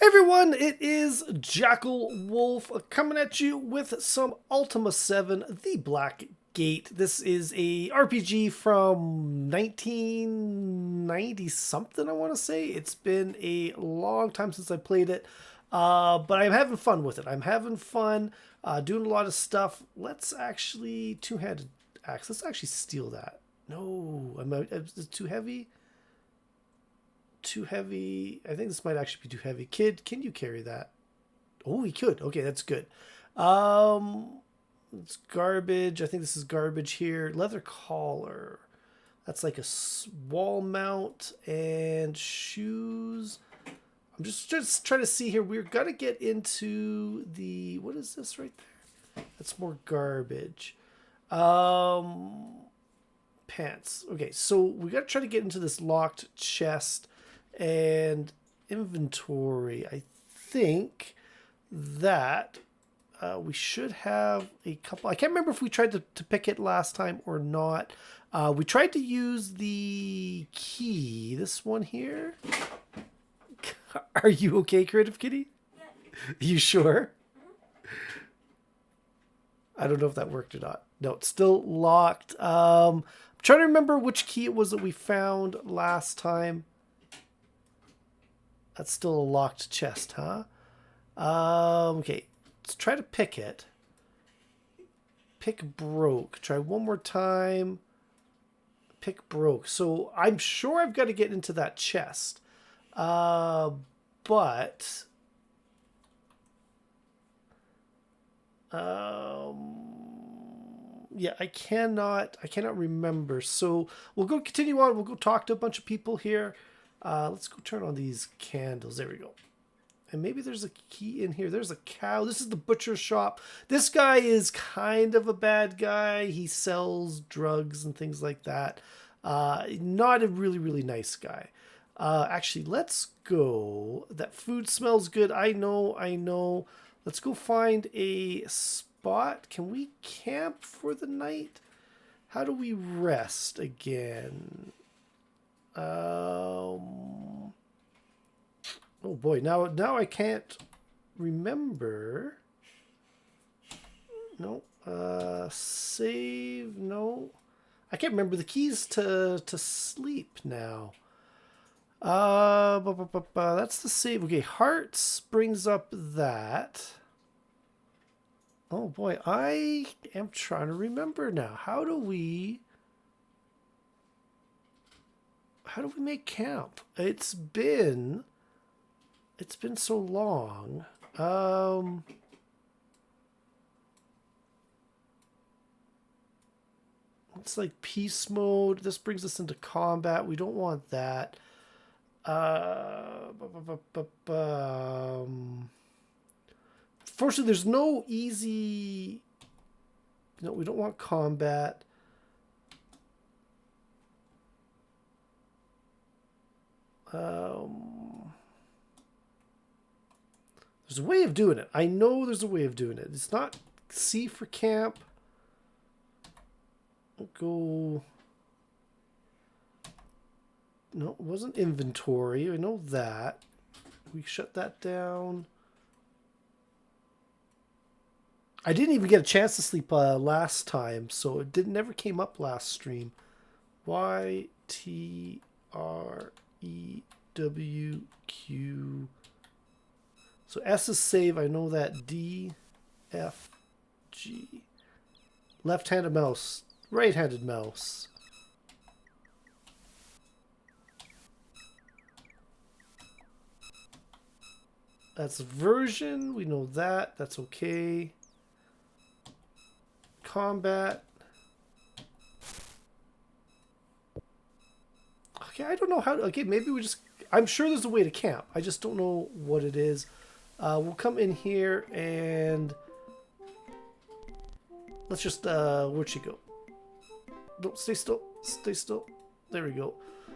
Hey everyone, it is Jackal Wolf coming at you with some Ultima VII, The Black Gate. This is a RPG from 1990 something, I want to say. It's been a long time since I played it, but I'm having fun with it. I'm having fun doing a lot of stuff. Let's actually, two-handed axe, let's actually steal that. No, is it too heavy? Too heavy. I think this might actually be too heavy. Kid, can you carry that? Oh, he could. Okay, that's good. It's garbage. I think this is garbage here. Leather collar. That's like a wall mount and shoes. I'm just trying to see here. We're gonna get into the, what is this right there? That's more garbage. Pants. Okay, so we gotta try to get into this locked chest and inventory. I think that we should have a couple. I can't remember if we tried to pick it last time or not. We tried to use the key, this one here. Are you okay, Creative Kitty? Yeah. You sure? I don't know if that worked or not. No, it's still locked. I'm trying to remember which key it was that we found last time. That's still a locked chest, huh? Okay, let's try to pick it. Pick broke. Try one more time. Pick broke. So I'm sure I've got to get into that chest. But yeah, I cannot remember. So we'll go continue on. We'll go talk to a bunch of people here. Let's go turn on these candles. There we go. And maybe there's a key in here. There's a cow. This is the butcher shop. This guy is kind of a bad guy. He sells drugs and things like that. Not a really, really nice guy. Actually, let's go. That food smells good. I know. Let's go find a spot. Can we camp for the night? How do we rest again? Oh boy, now I can't remember. No. Save, no. I can't remember the keys to sleep now. That's the save. Okay, hearts brings up that. Oh boy, I am trying to remember now. How do we make camp? It's been so long. It's like peace mode. This brings us into combat. We don't want that. Fortunately, there's no easy. No, we don't want combat. There's a way of doing it. I know there's a way of doing it. It's not C for camp. Go. No, it wasn't inventory. I know that. We shut that down. I didn't even get a chance to sleep last time, so it never came up last stream. YTREWQ. So S is save. I know that. D, F, G. Left-handed mouse. Right-handed mouse. That's version. We know that. That's okay. Combat. Okay, I don't know how. Okay, maybe we just. I'm sure there's a way to camp. I just don't know what it is. We'll come in here and let's just. Where'd she go? No, stay still. Stay still. There we go.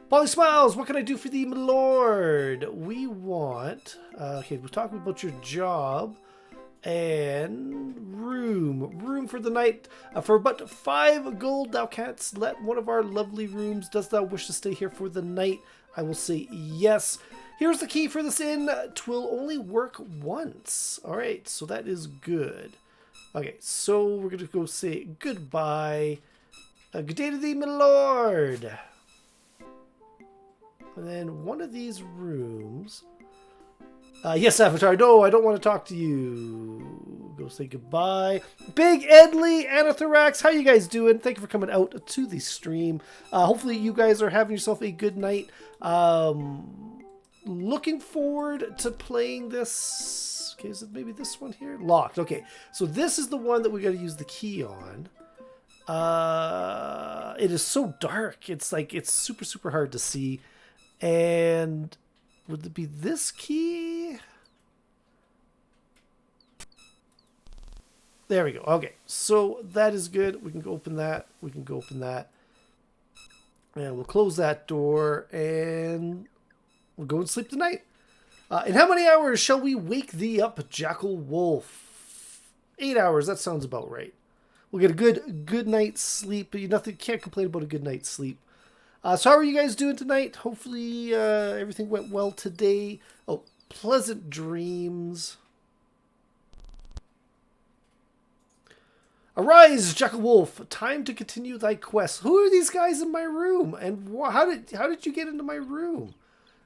Polly Smiles, what can I do for thee, my lord? We want. Okay, we're talking about your job. And room for the night. For but 5 gold thou canst let one of our lovely rooms. Dost thou wish to stay here for the night? I will say yes. Here's the key for this inn. Twill only work once. All right, so that is good. Okay, so we're going to go say goodbye. Good day to thee, my lord. And then one of these rooms. Yes, Avatar. No, I don't want to talk to you. Go say goodbye. Big Edley, Anathorax, how you guys doing? Thank you for coming out to the stream. Hopefully you guys are having yourself a good night. Looking forward to playing this. Okay, is it maybe this one here? Locked. Okay, so this is the one that we got to use the key on. It is so dark. It's like it's super, super hard to see. And would it be this key? There we go. Okay, so that is good. We can go open that. We can go open that. And we'll close that door and we'll go and sleep tonight. In how many hours shall we wake thee up, Jackal Wolf? 8 hours. That sounds about right. We'll get a good night's sleep. Nothing, can't complain about a good night's sleep. So how are you guys doing tonight? Hopefully everything went well today. Oh, pleasant dreams. Arise, Jackal Wolf! Time to continue thy quest. Who are these guys in my room? And how did you get into my room?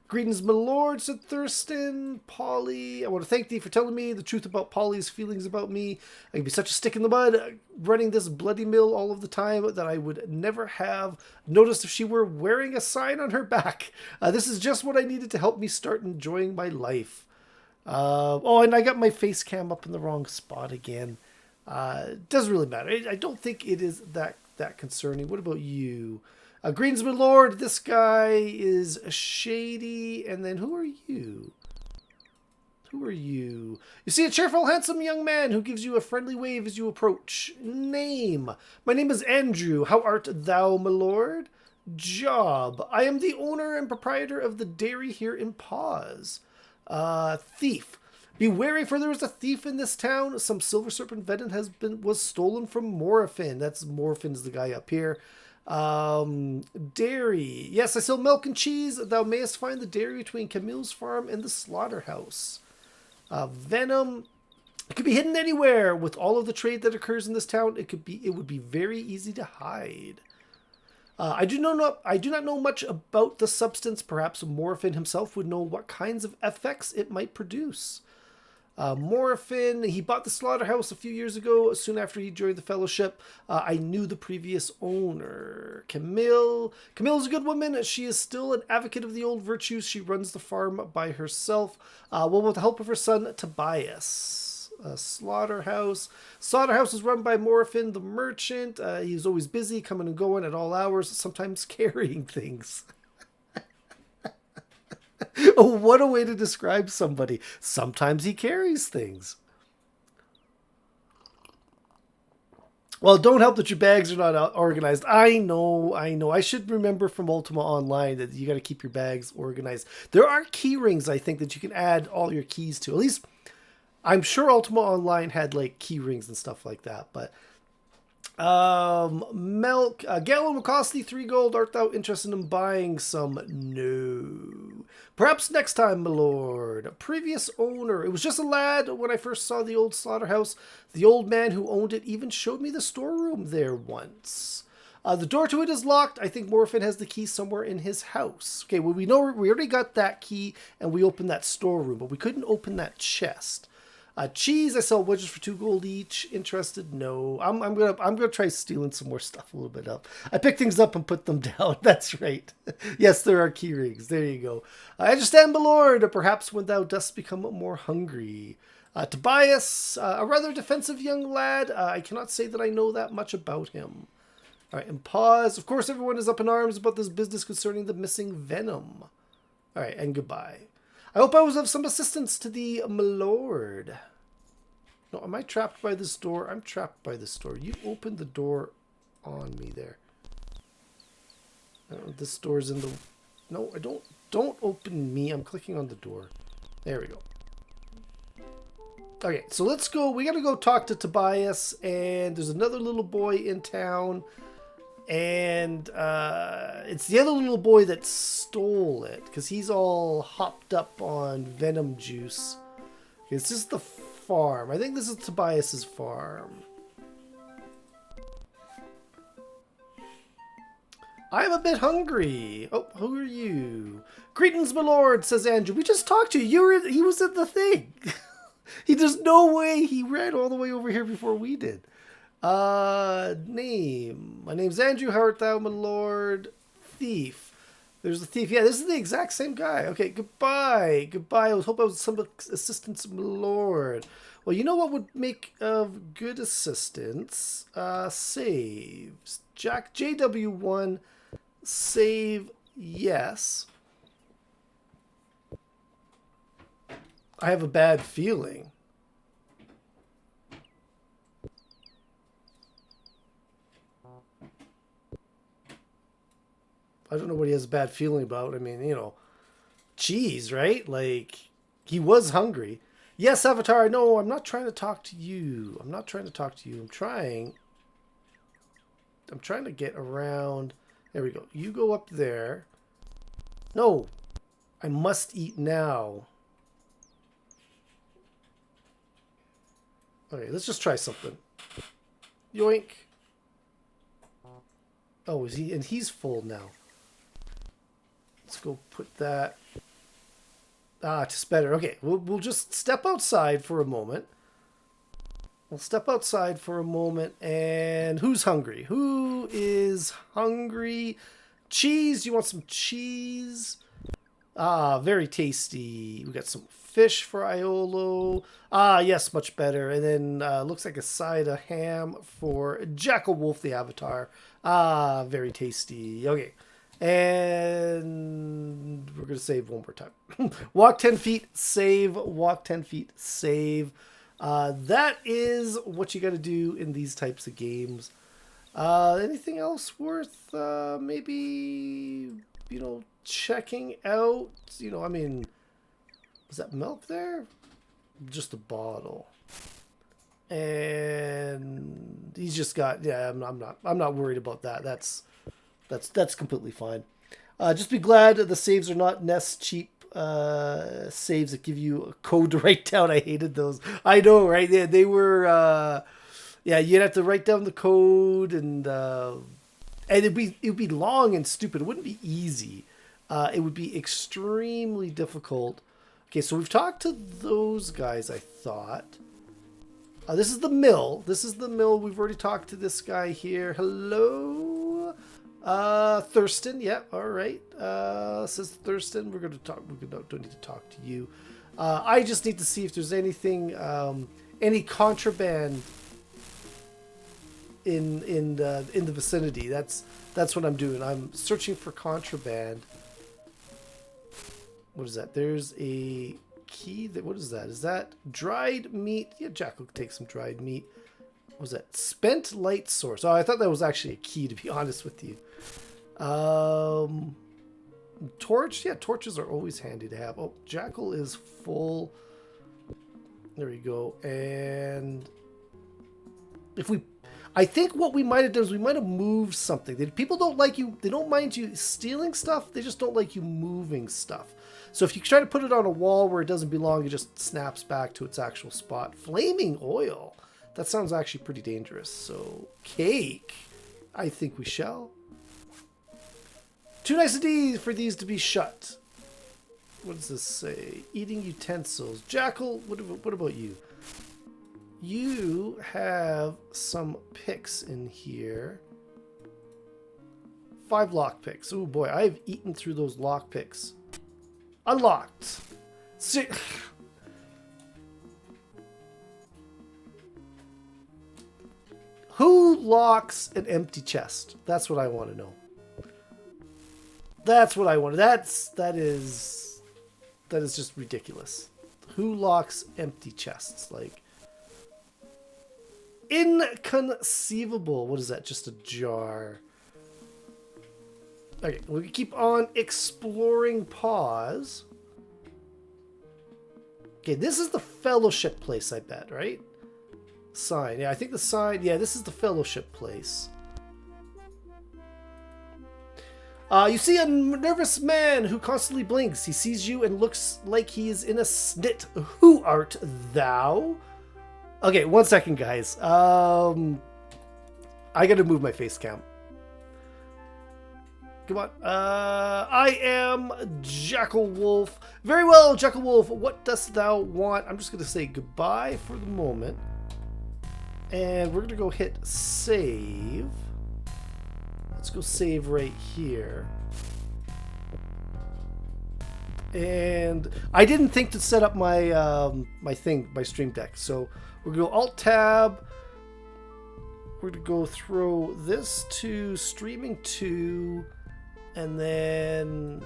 Greetings, my lord, said Thurston. Polly, I want to thank thee for telling me the truth about Polly's feelings about me. I can be such a stick in the mud, running this bloody mill all of the time, that I would never have noticed if she were wearing a sign on her back. This is just what I needed to help me start enjoying my life. Oh, and I got my face cam up in the wrong spot again. Doesn't really matter. I don't think it is that concerning. What about you? Greetings, my lord. This guy is shady. And then who are you? Who are you? You see a cheerful, handsome young man who gives you a friendly wave as you approach. Name. My name is Andrew. How art thou, my lord? Job. I am the owner and proprietor of the dairy here in Paws. Thief. Be wary, for there is a thief in this town. Some silver serpent venom was stolen from Morphin. That's Morphin's the guy up here. Dairy. Yes, I sell milk and cheese. Thou mayest find the dairy between Camille's farm and the slaughterhouse. Venom. It could be hidden anywhere. With all of the trade that occurs in this town, it would be very easy to hide. I do not know much about the substance. Perhaps Morphin himself would know what kinds of effects it might produce. Morphin, he bought the slaughterhouse a few years ago, soon after he joined the fellowship. I knew the previous owner. Camille is a good woman. She is still an advocate of the old virtues. She runs the farm by herself, with the help of her son, Tobias. Slaughterhouse is run by Morphin, the merchant. He's always busy, coming and going at all hours, sometimes carrying things. Oh, what a way to describe somebody. Sometimes he carries things. Well, don't help that your bags are not organized. I know. I should remember from Ultima Online that you got to keep your bags organized. There are key rings, I think, that you can add all your keys to. At least, I'm sure Ultima Online had like key rings and stuff like that. But milk. A gallon will cost thee 3 gold. Art thou interested in buying some? No. Perhaps next time, my lord. A previous owner. It was just a lad when I first saw the old slaughterhouse. The old man who owned it even showed me the storeroom there once. The door to it is locked. I think Morphin has the key somewhere in his house. Okay, well, we know we already got that key and we opened that storeroom, but we couldn't open that chest. Cheese, I sell wedges for 2 gold each. Interested? No. I'm gonna try stealing some more stuff a little bit up. I pick things up and put them down. That's right. Yes, there are key rings. There you go. I understand, my lord. Perhaps when thou dost become more hungry. Tobias, a rather defensive young lad. I cannot say that I know that much about him. All right, and pause. Of course, everyone is up in arms about this business concerning the missing venom. All right, and goodbye. I hope I was of some assistance to thee, my lord. No, am I trapped by this door? I'm trapped by this door. You opened the door on me there. This door's in the... No, I don't. Don't open me. I'm clicking on the door. There we go. Okay, so let's go. We got to go talk to Tobias. And there's another little boy in town. And it's the other little boy that stole it because he's all hopped up on venom juice. It's just the farm. I think this is Tobias's farm. I'm a bit hungry. Oh, who are you? Greetings, my lord, says Andrew. We just talked to you. He was at the thing. There's no way he ran all the way over here before we did. Name. My name's Andrew. How art thou, my lord? Thief. There's the thief. Yeah, this is the exact same guy. Okay, goodbye. Goodbye. I hope I was some assistance, my lord. Well, you know what would make good assistance? Saves. JW1. Save. Yes. I have a bad feeling. I don't know what he has a bad feeling about. I mean, you know, cheese, right? Like, he was hungry. Yes, Avatar, no, I'm not trying to talk to you. I'm not trying to talk to you. I'm trying to get around. There we go. You go up there. No, I must eat now. Okay, let's just try something. Yoink. Oh, is he? And he's full now. Let's go put that. Ah, it's better. Okay, we'll just step outside for a moment. We'll step outside for a moment. And who's hungry? Who is hungry? Cheese. You want some cheese? Ah, very tasty. We got some fish for Iolo. Ah, yes, much better. And then looks like a side of ham for Jackal Wolf the Avatar. Ah, very tasty. Okay. And we're going to save one more time. Walk 10 feet, save. Walk 10 feet, save. That is what you got to do in these types of games. Anything else worth maybe, you know, checking out? You know, I mean, was that milk there? Just a bottle. And he's just got, yeah, I'm not worried about that. That's completely fine. Just be glad the saves are not Nest cheap saves that give you a code to write down. I hated those. I know, right? They were, yeah, you'd have to write down the code, and it'd be long and stupid. It wouldn't be easy. It would be extremely difficult. Okay, so we've talked to those guys, I thought. This is the mill. This is the mill. We've already talked to this guy here. Hello? Thurston. Yeah, all right. Says Thurston. We're going to talk. We don't need to talk to you. I just need to see if there's anything, any contraband in the vicinity. That's what I'm doing. I'm searching for contraband. What is that? There's a key. What is that? Is that dried meat? Yeah, Jackal could take some dried meat. What was that? Spent light source. Oh, I thought that was actually a key, to be honest with you. Torch. Yeah, torches are always handy to have. Oh, Jackal is full. There we go. And if we... I think what we might have done is we might have moved something. People don't like you. They don't mind you stealing stuff. They just don't like you moving stuff. So if you try to put it on a wall where it doesn't belong, it just snaps back to its actual spot. Flaming oil. That sounds actually pretty dangerous. So cake. I think we shall. Too nice a D for these to be shut. What does this say? Eating utensils. Jackal, what about you? You have some picks in here. 5 lock picks. Oh boy, I've eaten through those lock picks. Unlocked. Who locks an empty chest? That's what I want to know. That's what I want. That is just ridiculous. Who locks empty chests? Like, inconceivable. What is that? Just a jar. Okay, we can keep on exploring. Pause. Okay, this is the fellowship place, I bet, right? Sign. Yeah, I think the sign. Yeah, this is the fellowship place. You see a nervous man who constantly blinks. He sees you and looks like he is in a snit. Who art thou? Okay, 1 second, guys. I gotta move my face cam. Come on. I am Jackal Wolf. Very well, Jackal Wolf. What dost thou want? I'm just gonna say goodbye for the moment. And we're gonna go hit save. Let's go save right here. And I didn't think to set up my my Stream Deck, so we're gonna go Alt Tab. We're gonna go throw this to Streaming 2, and then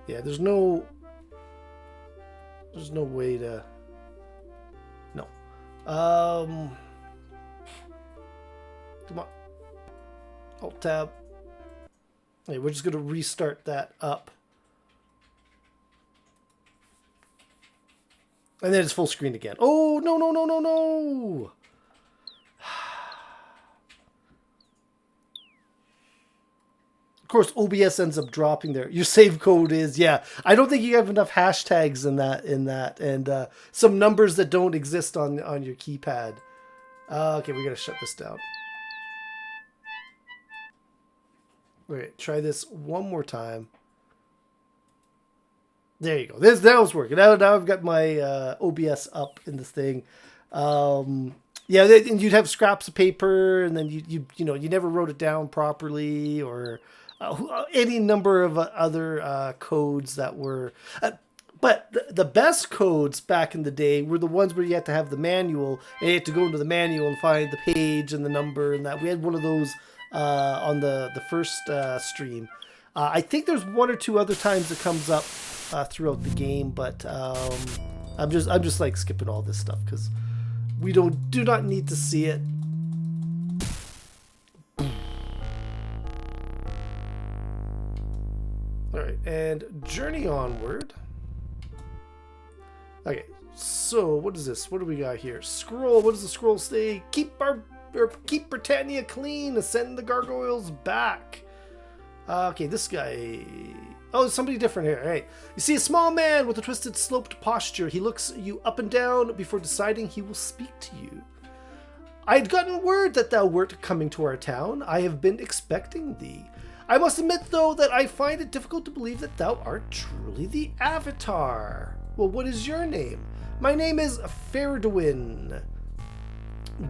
yeah, there's no way to no. Come on. Alt Tab. Okay, we're just gonna restart that up. And then it's full screen again. Oh, no, no, no, no, no. Of course, OBS ends up dropping there. Your save code is, yeah. I don't think you have enough hashtags in that, and some numbers that don't exist on your keypad. Okay, we gotta shut this down. Wait, try this one more time. There you go. That was working. Now I've got my OBS up in this thing. Yeah, and you'd have scraps of paper, and then you never wrote it down properly, or any number of other codes that were. But the best codes back in the day were the ones where you had to have the manual, and you had to go into the manual and find the page and the number, and that we had one of those on the first stream. I think there's one or two other times it comes up throughout the game, but I'm just like skipping all this stuff because we do not need to see it. All right, and journey onward. Okay, so what is this? What do we got here? Scroll. What does the scroll say? Keep Britannia clean. Send the gargoyles back. Okay, this guy. Oh, there's somebody different here. All right. You see a small man with a twisted, sloped posture. He looks you up and down before deciding he will speak to you. I had gotten word that thou wert coming to our town. I have been expecting thee. I must admit, though, that I find it difficult to believe that thou art truly the Avatar. Well, what is your name? My name is Faradwin.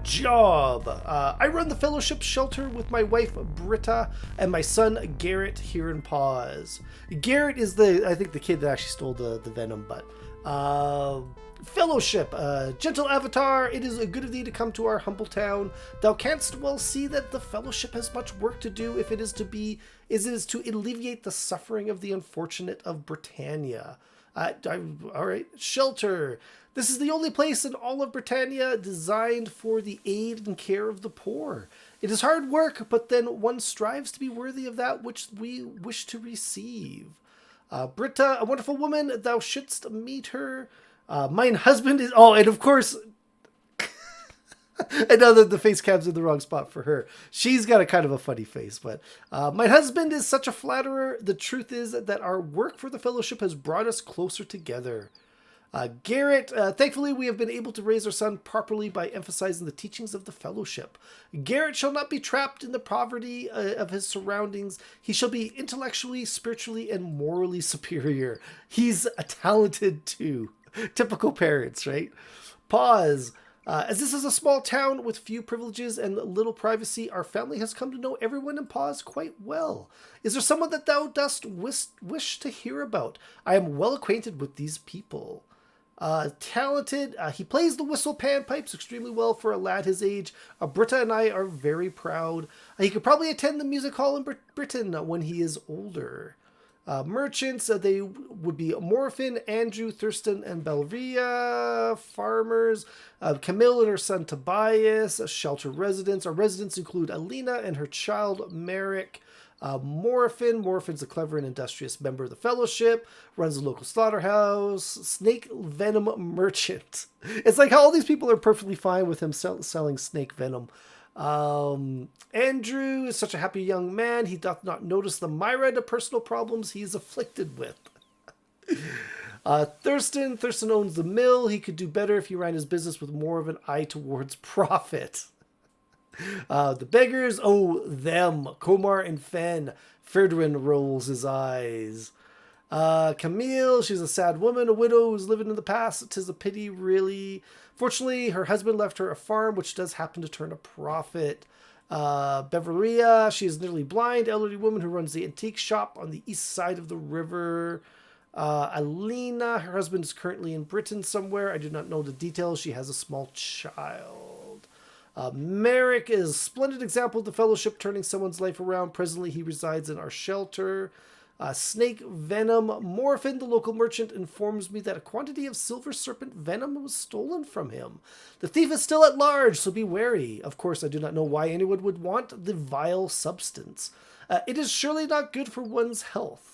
Job. I run the Fellowship Shelter with my wife Britta and my son Garrett here in Pause. Garrett is I think the kid that actually stole the venom, but Fellowship, gentle Avatar, it is good of thee to come to our humble town. Thou canst well see that the Fellowship has much work to do if it is to alleviate the suffering of the unfortunate of Britannia. All right, shelter. This is the only place in all of Britannia designed for the aid and care of the poor. It is hard work, but then one strives to be worthy of that which we wish to receive. Britta, a wonderful woman, thou shouldst meet her. Mine husband is... Oh, and of course... I know that the face cam's in the wrong spot for her. She's got a kind of a funny face, but my husband is such a flatterer. The truth is that our work for the Fellowship has brought us closer together. Garrett, thankfully we have been able to raise our son properly by emphasizing the teachings of the Fellowship. Garrett shall not be trapped in the poverty of his surroundings. He shall be intellectually, spiritually, and morally superior. He's a talented too. Typical parents, right? Pause. As this is a small town with few privileges and little privacy, our family has come to know everyone in Pause quite well. Is there someone that thou dost wish to hear about? I am well acquainted with these people. Talented. He plays the whistle panpipes extremely well for a lad his age. Britta and I are very proud. He could probably attend the music hall in Britain when he is older. Merchants, they would be Morphin, Andrew, Thurston, and Belria. Farmers, Camille and her son Tobias. Shelter residents. Our residents include Alina and her child Merrick. Morphin's a clever and industrious member of the Fellowship, runs a local slaughterhouse. Snake venom merchant. It's like how all these people are perfectly fine with him selling snake venom. Andrew is such a happy young man, he doth not notice the myriad of personal problems he is afflicted with. Thurston owns the mill. He could do better if he ran his business with more of an eye towards profit. The beggars, them, Komar and Fen. Ferdwin rolls his eyes. Camille, she's a sad woman, a widow who's living in the past. 'Tis a pity, really. Fortunately, her husband left her a farm, which does happen to turn a profit. Beverlia, she is nearly blind, elderly woman who runs the antique shop on the east side of the river. Alina, her husband is currently in Britain somewhere. I do not know the details. She has a small child. Merrick is a splendid example of the Fellowship turning someone's life around. Presently, he resides in our shelter. Snake venom. Morphin, the local merchant, informs me that a quantity of silver serpent venom was stolen from him. The thief is still at large, so be wary. Of course, I do not know why anyone would want the vile substance. It is surely not good for one's health.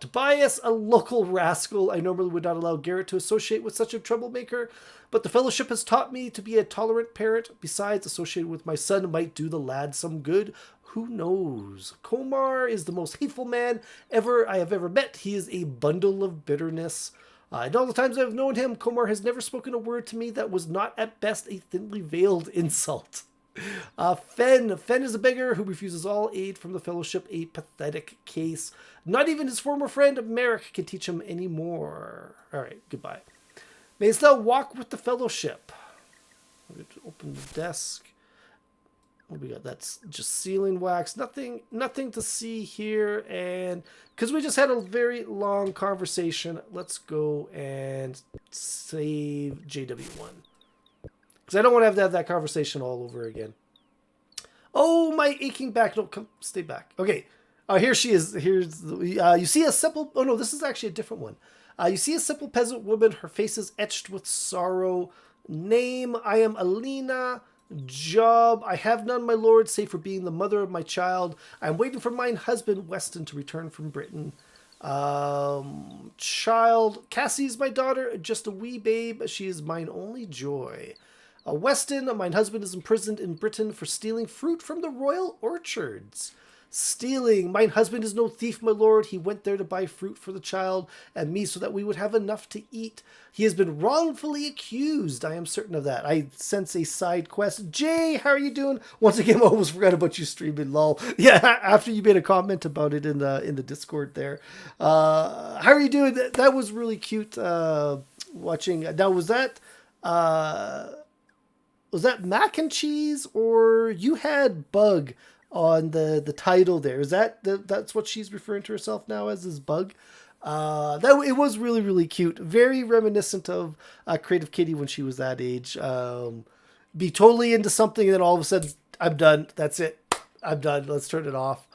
Tobias, a local rascal. I normally would not allow Garrett to associate with such a troublemaker, but the Fellowship has taught me to be a tolerant parent. Besides, associating with my son might do the lad some good. Who knows? Komar is the most hateful man I have ever met. He is a bundle of bitterness. In all the times I've known him, Komar has never spoken a word to me that was not at best a thinly veiled insult. Fen is a beggar who refuses all aid from the Fellowship, a pathetic case. Not even his former friend Merrick can teach him any more. All right, goodbye. Mayst thou walk with the Fellowship. I'm going to open the desk. What we got? That's just sealing wax. Nothing to see here. And because we just had a very long conversation, let's go and save JW1. Because I don't want to have that conversation all over again. Oh, my aching back. No, come, stay back. Okay. Here she is. You see a simple... Oh, no, this is actually a different one. You see a simple peasant woman. Her face is etched with sorrow. Name, I am Alina. Job, I have none, my lord, save for being the mother of my child. I am waiting for mine husband, Weston, to return from Britain. Child, Cassie's my daughter, just a wee babe. She is mine only joy. Weston, mine husband, is imprisoned in Britain for stealing fruit from the royal orchards. Stealing, mine husband is no thief, my lord. He went there to buy fruit for the child and me so that we would have enough to eat. He has been wrongfully accused. I am certain of that. I sense a side quest. Jay, how are you doing? Once again, I almost forgot about you streaming, lol. Yeah, after you made a comment about it in the Discord there. How are you doing? That was really cute. Watching. Now, was that mac and cheese, or you had bug on the title there? Is that's what she's referring to herself now as, is Bug? It was really, really cute. Very reminiscent of Creative Kitty when she was that age. Be totally into something and then all of a sudden, I'm done. That's it. I'm done. Let's turn it off.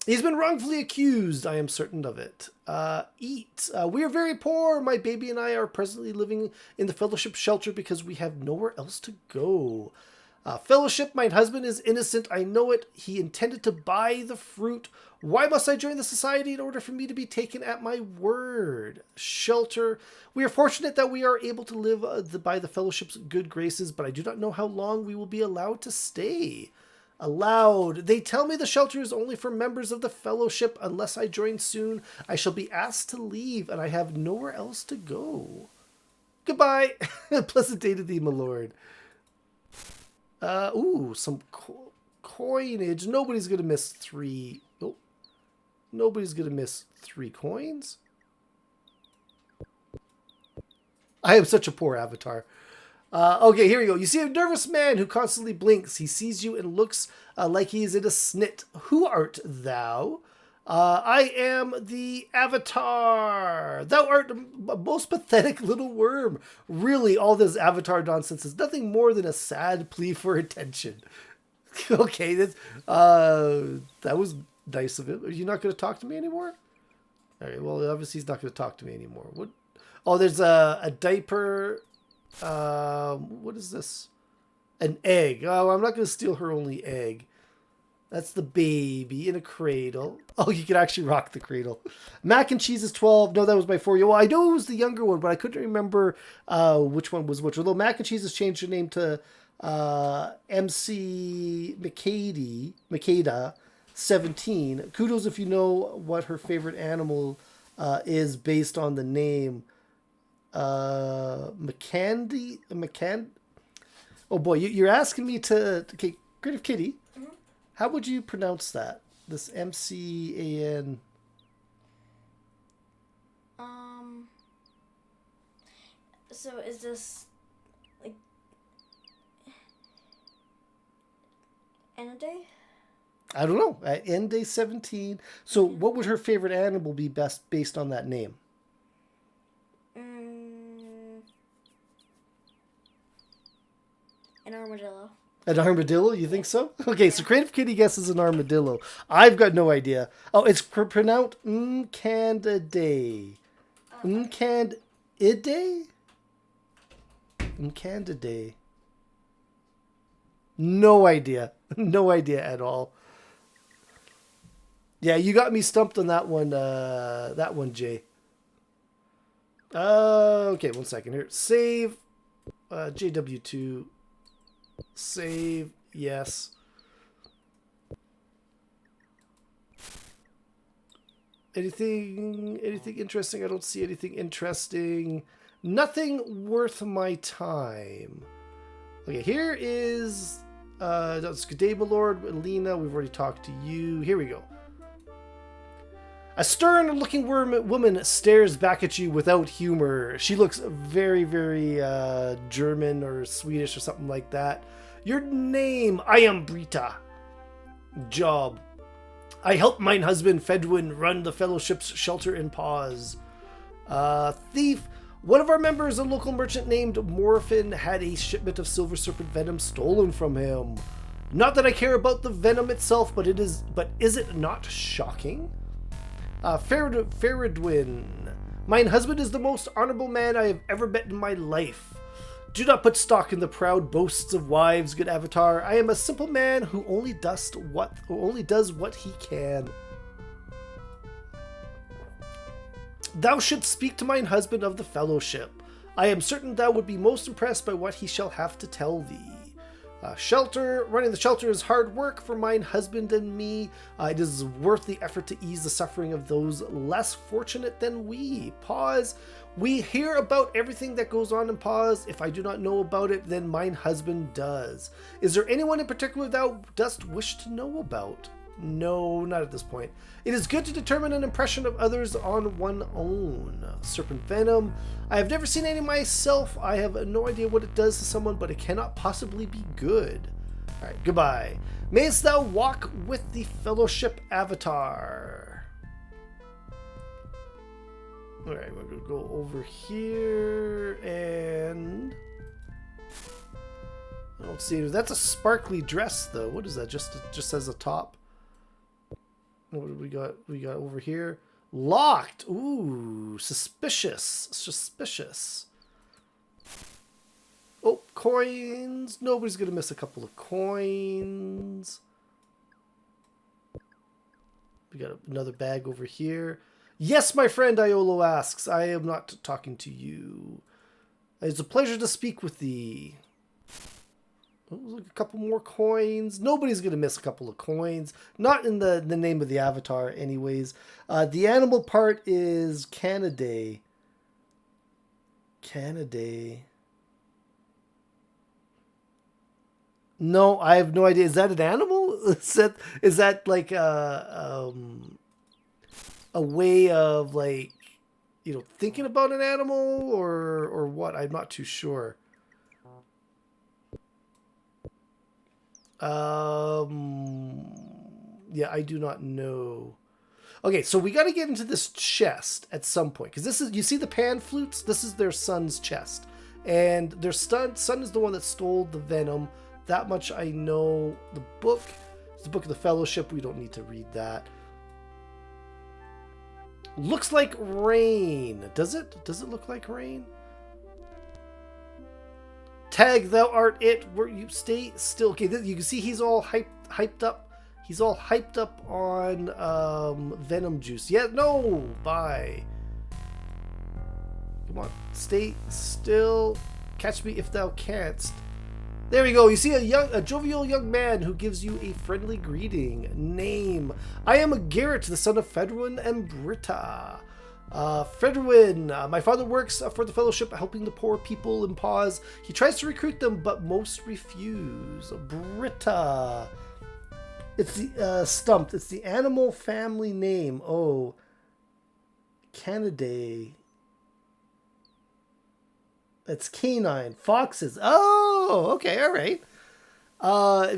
He's been wrongfully accused. I am certain of it. Eat. We are very poor. My baby and I are presently living in the Fellowship shelter because we have nowhere else to go. Fellowship, mine husband is innocent. I know it. He intended to buy the fruit. Why must I join the society in order for me to be taken at my word? Shelter. We are fortunate that we are able to live by the Fellowship's good graces, but I do not know how long we will be allowed to stay. Allowed. They tell me the shelter is only for members of the Fellowship. Unless I join soon, I shall be asked to leave, and I have nowhere else to go. Goodbye. Pleasant day to thee, my lord. Some coinage. Nobody's going to miss 3. Oh, nobody's going to miss 3 coins. I am such a poor avatar. Okay, here we go. You see a nervous man who constantly blinks. He sees you and looks like he is in a snit. Who art thou? I am the Avatar. Thou art a most pathetic little worm. Really, all this Avatar nonsense is nothing more than a sad plea for attention. Okay, that was Nice of it. Are you not going to talk to me anymore? Okay, well, obviously he's not going to talk to me anymore. What? Oh, there's a diaper. What is this? An egg. Oh, I'm not going to steal her only egg. That's the baby in a cradle. Oh, you can actually rock the cradle. Mac and cheese is 12. No, that was my 4-year-old. Well, I know it was the younger one, but I couldn't remember which one was which. Although Mac and cheese has changed her name to MC Makeda 17. Kudos if you know what her favorite animal is based on the name. McCandy. Oh boy, you're asking me to. Okay, Creative Kitty. How would you pronounce that? This MCAN. So is this like Anaday? I don't know. Day 17. So what would her favorite animal be best based on that name? An armadillo. An armadillo? You think so? Okay, so Creative Kitty guesses an armadillo. I've got no idea. Oh, it's pronounced Mcandidae. Mcandidae? Mcandidae. No idea. No idea at all. Yeah, you got me stumped on that one, Jay. Okay, 1 second here. Save. JW2. Save. Yes. Anything interesting? I don't see anything interesting. Nothing worth my time. Okay, here is that's good day, my lord. Lena, we've already talked to you. Here we go. A stern-looking woman stares back at you without humor. She looks very, very German or Swedish or something like that. Your name, I am Brita. Job. I help mine husband Fedwin run the fellowship's shelter in pause. Thief. One of our members, a local merchant named Morphin, had a shipment of silver serpent venom stolen from him. Not that I care about the venom itself, but is it not shocking? Feridwin. Mine husband is the most honorable man I have ever met in my life. Do not put stock in the proud boasts of wives, good avatar. I am a simple man who only does what he can. Thou shouldst speak to mine husband of the fellowship. I am certain thou would be most impressed by what he shall have to tell thee. Running the shelter is hard work for mine husband and me. It is worth the effort to ease the suffering of those less fortunate than we. Pause. We hear about everything that goes on in Pause. If I do not know about it, then mine husband does. Is there anyone in particular thou dost wish to know about? No, not at this point. It is good to determine an impression of others on one own. Serpent venom. I have never seen any myself. I have no idea what it does to someone, but it cannot possibly be good. Alright, goodbye. Mayst thou walk with the fellowship avatar. Alright, we're going to go over here and... I don't see it. That's a sparkly dress, though. What is that? Just as a top? What do we got? We got over here. Locked. Ooh, suspicious. Suspicious. Oh, coins. Nobody's going to miss a couple of coins. We got another bag over here. Yes, my friend, Iolo asks. I am not talking to you. It's a pleasure to speak with thee. Oh, a couple more coins. Nobody's going to miss a couple of coins. Not in the name of the avatar anyways. The animal part is Canidae. Canidae. No, I have no idea. Is that an animal? Is that like a way of like, you know, thinking about an animal or what? I'm not too sure. Yeah, I do not know. Okay, so we got to get into this chest at some point, because this is, you see the pan flutes? This is their son's chest, and their son is the one that stole the venom. That much I know. The book, it's the book of the fellowship. We don't need to read that. Looks like rain. Does it? Does it look like rain? Tag, thou art it. Where you stay still. Okay, you can see he's all hyped up. He's all hyped up on venom juice. Yeah, no, bye. Come on, stay still. Catch me if thou canst. There we go. You see a jovial young man who gives you a friendly greeting. Name: I am Garrett, the son of Fedwin and Britta. Fedwin, my father works for the Fellowship, helping the poor people in Pause. He tries to recruit them, but most refuse. Britta. It's the stumped. It's the animal family name. Oh, Canidae. It's canine. Foxes. Oh, okay, all right.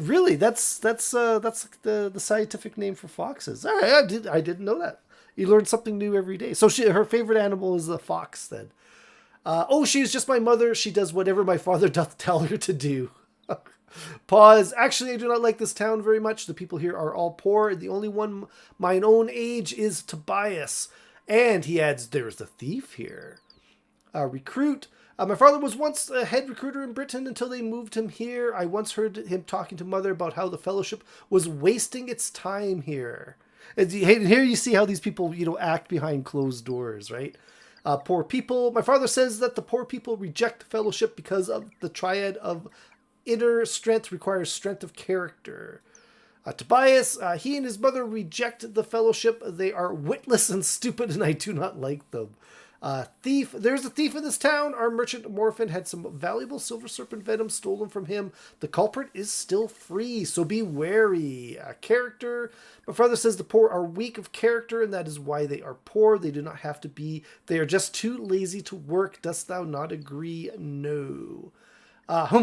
Really, that's the scientific name for foxes. All right, I didn't know that. You learn something new every day. So her favorite animal is the fox then. Oh, she is just my mother. She does whatever my father doth tell her to do. Pause. Actually, I do not like this town very much. The people here are all poor. The only one mine own age is Tobias. And he adds, there's a thief here. Recruit. My father was once a head recruiter in Britain until they moved him here. I once heard him talking to Mother about how the Fellowship was wasting its time here. And here you see how these people, act behind closed doors, right? Poor people. My father says that the poor people reject the Fellowship because of the triad of inner strength requires strength of character. Tobias, he and his mother reject the Fellowship. They are witless and stupid, and I do not like them. Thief. There's a thief in this town. Our merchant Morphin had some valuable silver serpent venom stolen from him. The culprit is still free, so be wary. Character. My father says the poor are weak of character, and that is why they are poor. They do not have to be. They are just too lazy to work. Dost thou not agree? No.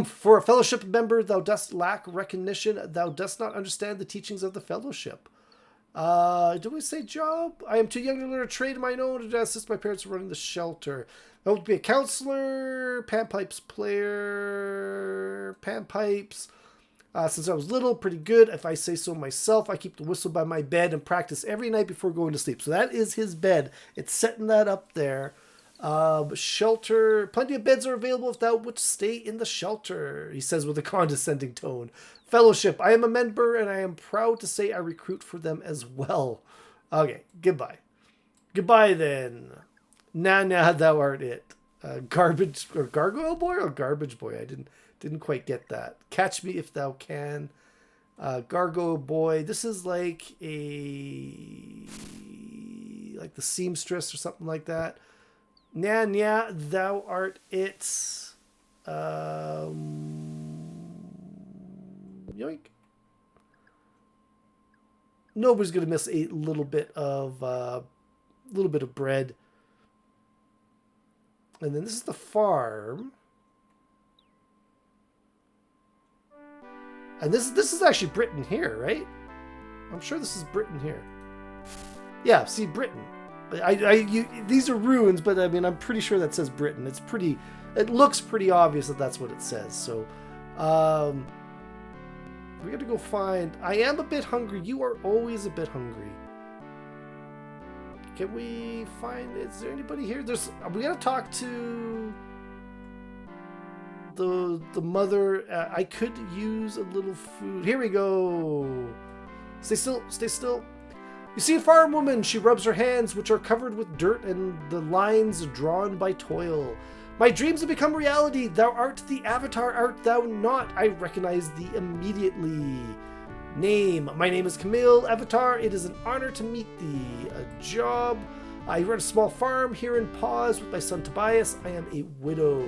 For a Fellowship member, thou dost lack recognition. Thou dost not understand the teachings of the Fellowship. Do we say job? I am too young to learn a trade of my own to assist my parents in running the shelter. I want to be a counselor, panpipes player, panpipes. Since I was little, pretty good. If I say so myself, I keep the whistle by my bed and practice every night before going to sleep. So that is his bed. It's setting that up there. Shelter. Plenty of beds are available if thou wouldst stay in the shelter, he says with a condescending tone. Fellowship. I am a member and I am proud to say I recruit for them as well. Okay, goodbye. Goodbye then. Nah, thou art it. Garbage or gargoyle boy or garbage boy? I didn't quite get that. Catch me if thou can. Gargoyle boy. This is like the seamstress or something like that. Nah, thou art it. Yoink. Nobody's gonna miss a little bit of bread. And then this is the farm. And this is actually Britain here, right? I'm sure this is Britain here. Yeah, see, Britain. These are ruins, but I mean, I'm pretty sure that says Britain. It looks pretty obvious that that's what it says. So, we got to go find. I am a bit hungry. You are always a bit hungry. Can we find? Is there anybody here? We got to talk to the mother. I could use a little food. Here we go. Stay still. Stay still. You see a farm woman. She rubs her hands, which are covered with dirt and the lines drawn by toil. My dreams have become reality. Thou art the avatar, art thou not? I recognize thee immediately. Name. My name is Camille Avatar. It is an honor to meet thee. A job. I run a small farm here in Pause with my son Tobias. I am a widow.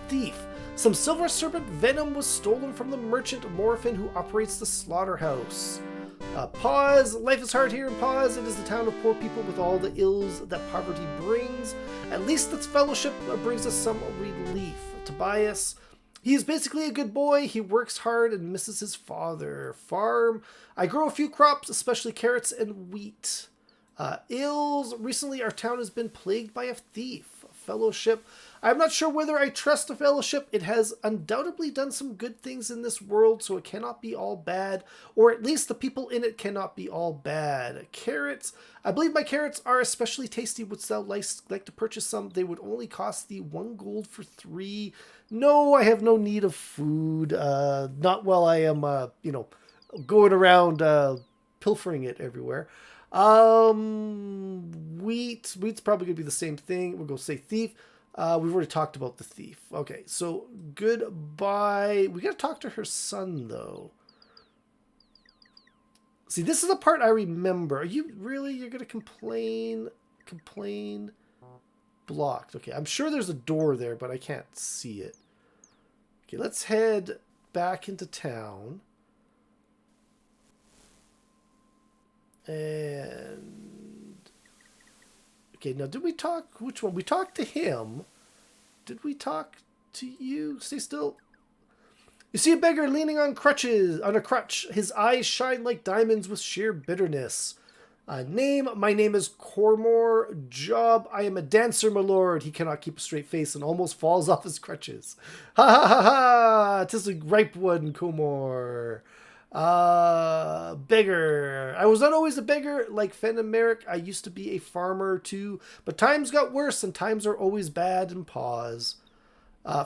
Thief. Some silver serpent venom was stolen from the merchant Morphin who operates the slaughterhouse. Pause. Life is hard here in Pause. It is the town of poor people with all the ills that poverty brings. At least its Fellowship brings us some relief. Tobias. He is basically a good boy. He works hard and misses his father. Farm. I grow a few crops, especially carrots and wheat. Ills. Recently our town has been plagued by a thief. Fellowship. I'm not sure whether I trust the Fellowship. It has undoubtedly done some good things in this world, so it cannot be all bad. Or at least the people in it cannot be all bad. Carrots. I believe my carrots are especially tasty. Wouldst thou like to purchase some? They would only cost thee 1 gold for 3. No, I have no need of food. Not while I am, going around pilfering it everywhere. Wheat. Wheat's probably going to be the same thing. We'll go say thief. We've already talked about the thief. Okay, so goodbye. We got to talk to her son, though. See, this is the part I remember. Are you really? You're going to complain? Complain? Blocked. Okay, I'm sure there's a door there, but I can't see it. Okay, let's head back into town. And... okay, now did we talk? Which one? We talked to him. Did we talk to you? Stay still. You see a beggar leaning on a crutch. His eyes shine like diamonds with sheer bitterness. Name, my name is Cormor. Job, I am a dancer, my lord. He cannot keep a straight face and almost falls off his crutches. Ha ha ha ha! 'Tis a ripe one, Cormor. Beggar. I was not always a beggar like Fen and Merrick. I used to be a farmer too, but times got worse and times are always bad and pause.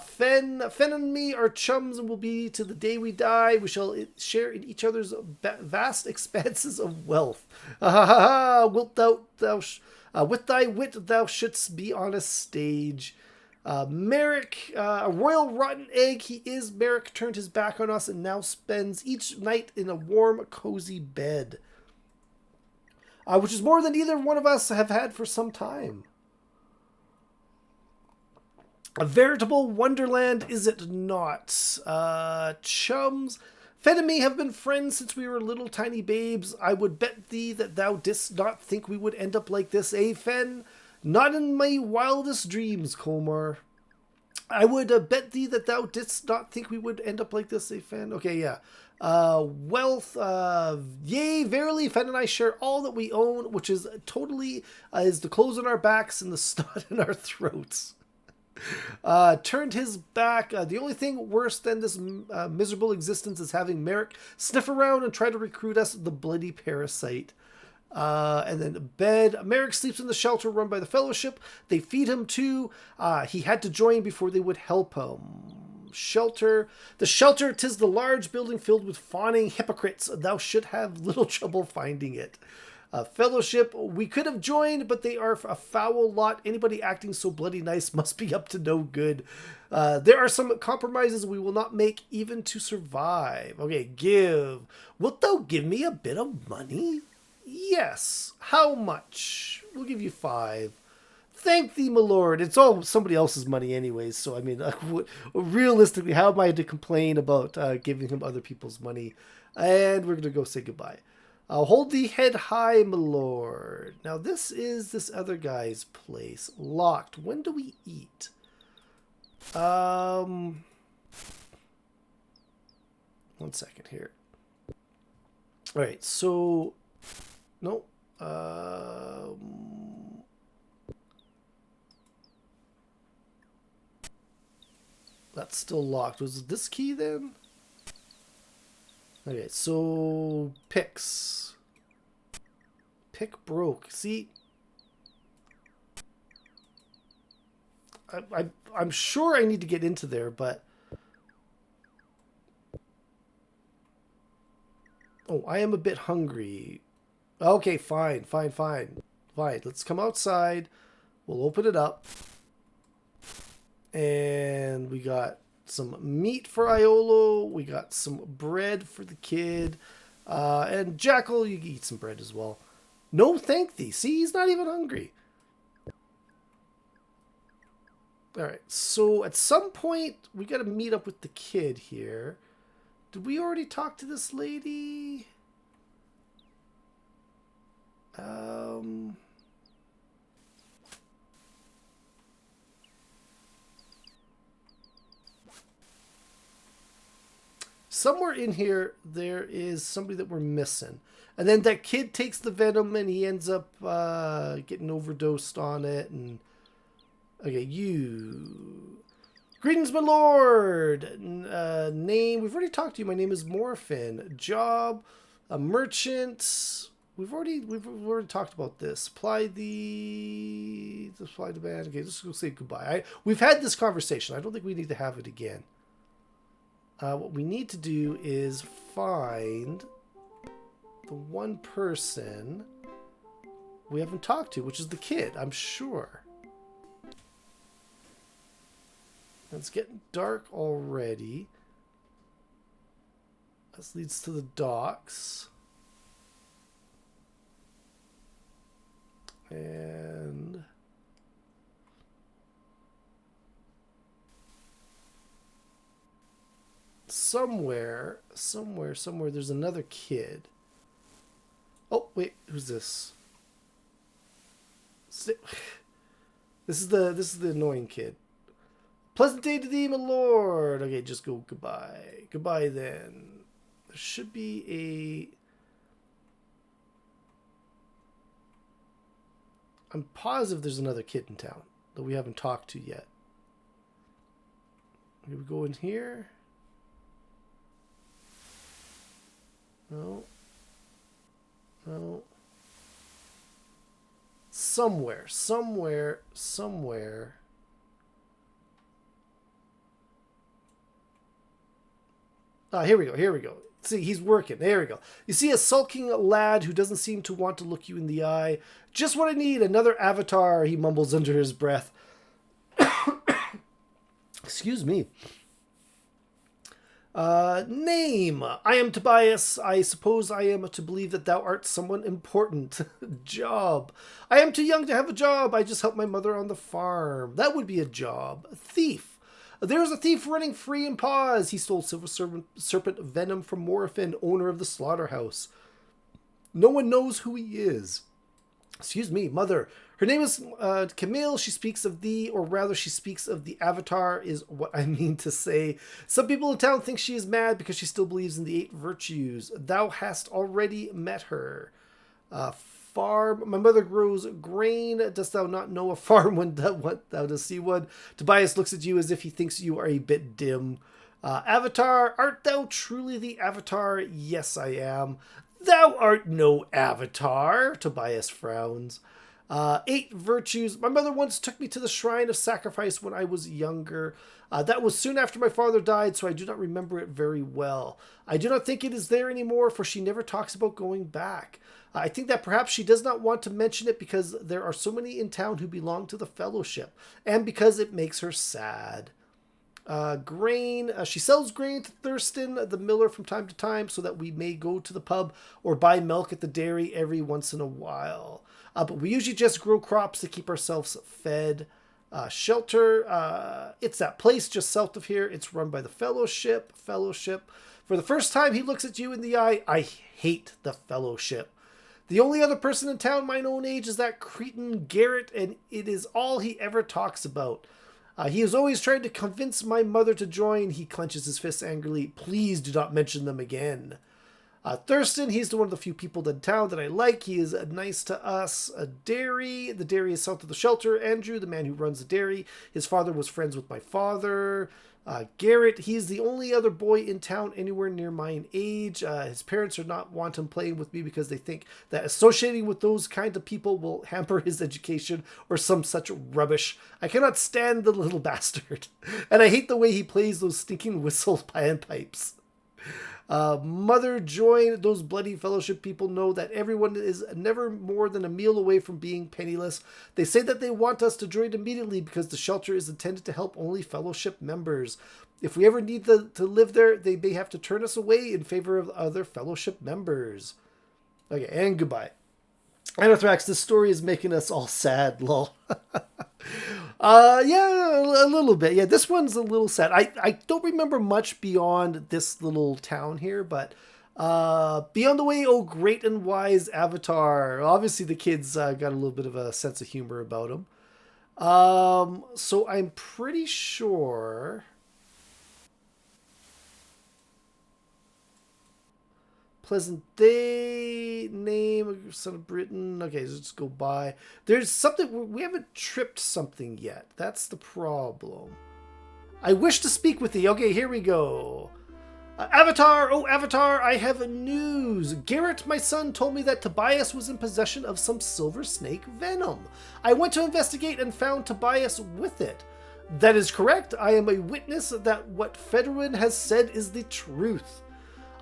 Fen and me are chums and will be to the day we die. We shall share in each other's vast expanses of wealth. Ha ha ha ha! Wilt thou with thy wit thou shouldst be on a stage. Merrick, a royal rotten egg he is. Merrick turned his back on us and now spends each night in a warm, cozy bed. Which is more than either one of us have had for some time. A veritable wonderland, is it not? Chums, Fed and me have been friends since we were little tiny babes. I would bet thee that thou didst not think we would end up like this, eh, Fen? Not in my wildest dreams, Colmar. I would bet thee that thou didst not think we would end up like this, eh, Fen? Okay, yeah. Wealth, yea, verily, Fen and I share all that we own, which is totally, is the clothes on our backs and the snot in our throats. Turned his back. The only thing worse than this miserable existence is having Merrick sniff around and try to recruit us, the bloody parasite. And then bed. Merrick sleeps in the shelter run by the Fellowship. They feed him too. He had to join before they would help him. Shelter. The shelter, 'tis the large building filled with fawning hypocrites. Thou should have little trouble finding it. Fellowship, we could have joined, but they are a foul lot. Anybody acting so bloody nice must be up to no good. There are some compromises we will not make even to survive. Okay, give. Wilt thou give me a bit of money? Yes. How much? We'll give you 5. Thank thee, my lord. It's all somebody else's money anyways, so I mean, realistically, how am I to complain about giving him other people's money? And we're going to go say goodbye. Hold thee head high, my lord. Now this is this other guy's place. Locked. When do we eat? 1 second here. All right, so no. That's still locked. Was it this key then? Okay, so picks. Pick broke. See, I'm sure I need to get into there, but oh, I am a bit hungry. Okay, fine. Let's come outside. We'll open it up, and we got some meat for Iolo. We got some bread for the kid. And Jackal, you can eat some bread as well. No, thank thee. See, he's not even hungry. Alright, so at some point, we got to meet up with the kid here. Did we already talk to this lady? Somewhere in here, there is somebody that we're missing. And then that kid takes the venom and he ends up getting overdosed on it. And Okay, you. Greetings, my lord. Name. We've already talked to you. My name is Morphin. Job. A merchant. We've already talked about this. Supply the demand. Okay, let's go say goodbye. We've had this conversation. I don't think we need to have it again. What we need to do is find the one person we haven't talked to, which is the kid, I'm sure. It's getting dark already. This leads to the docks. And somewhere, there's another kid. Oh, wait, who's this? This is the annoying kid. Pleasant day to thee, my lord. Okay, just go goodbye. Goodbye then. There should be a... I'm positive there's another kid in town that we haven't talked to yet. Here we go in here. No. No. Somewhere. Ah, here we go. See, he's working. There we go. You see a sulking lad who doesn't seem to want to look you in the eye. Just what I need, another avatar, he mumbles under his breath. Excuse me. Name. I am Tobias. I suppose I am to believe that thou art someone important. Job. I am too young to have a job. I just help my mother on the farm. That would be a job. Thief. There's a thief running free in paws. He stole silver serpent venom from Morphin, owner of the slaughterhouse. No one knows who he is. Excuse me, mother. Her name is Camille. She speaks of thee, or rather she speaks of the avatar, is what I mean to say. Some people in town think she is mad because she still believes in the 8 virtues. Thou hast already met her. Farm. My mother grows grain. Dost thou not know a farm when thou dost see one? Tobias looks at you as if he thinks you are a bit dim. Avatar, art thou truly the avatar? Yes, I am. Thou art no avatar. Tobias frowns. 8 virtues. My mother once took me to the shrine of sacrifice when I was younger. That was soon after my father died, so I do not remember it very well. I do not think it is there anymore, for she never talks about going back. I think that perhaps she does not want to mention it because there are so many in town who belong to the fellowship, and because it makes her sad. Grain. She sells grain to Thurston, the miller, from time to time, so that we may go to the pub or buy milk at the dairy every once in a while. But we usually just grow crops to keep ourselves fed. Shelter. It's that place just south of here. It's run by the fellowship. For the first time, he looks at you in the eye. I hate the fellowship. The only other person in town my own age is that cretin Garrett, and it is all he ever talks about. He is always trying to convince my mother to join. He clenches his fists angrily. Please do not mention them again. Thurston, he's one of the few people in town that I like. He is nice to us. A dairy. The dairy is south of the shelter. Andrew, the man who runs the dairy. His father was friends with my father. Garrett, he's the only other boy in town anywhere near my age. His parents are not want him playing with me because they think that associating with those kind of people will hamper his education or some such rubbish. I cannot stand the little bastard. And I hate the way he plays those stinking whistle panpipes. Mother join. Those bloody fellowship people know that everyone is never more than a meal away from being penniless. They say that they want us to join immediately because the shelter is intended to help only fellowship members. If we ever need to live there, they may have to turn us away in favor of other fellowship members. Okay, and goodbye. Anthrax, this story is making us all sad, lol. Yeah, a little bit. Yeah, this one's a little sad. I don't remember much beyond this little town here, but beyond the way, oh great and wise avatar. Obviously the kids got a little bit of a sense of humor about him. So I'm pretty sure Pleasant day. Name, son of Britain. Okay, so let's go by. There's something, we haven't tripped something yet. That's the problem. I wish to speak with thee. Okay, here we go. Avatar, oh Avatar, I have news. Garrett, my son, told me that Tobias was in possession of some silver snake venom. I went to investigate and found Tobias with it. That is correct. I am a witness that what Federin has said is the truth.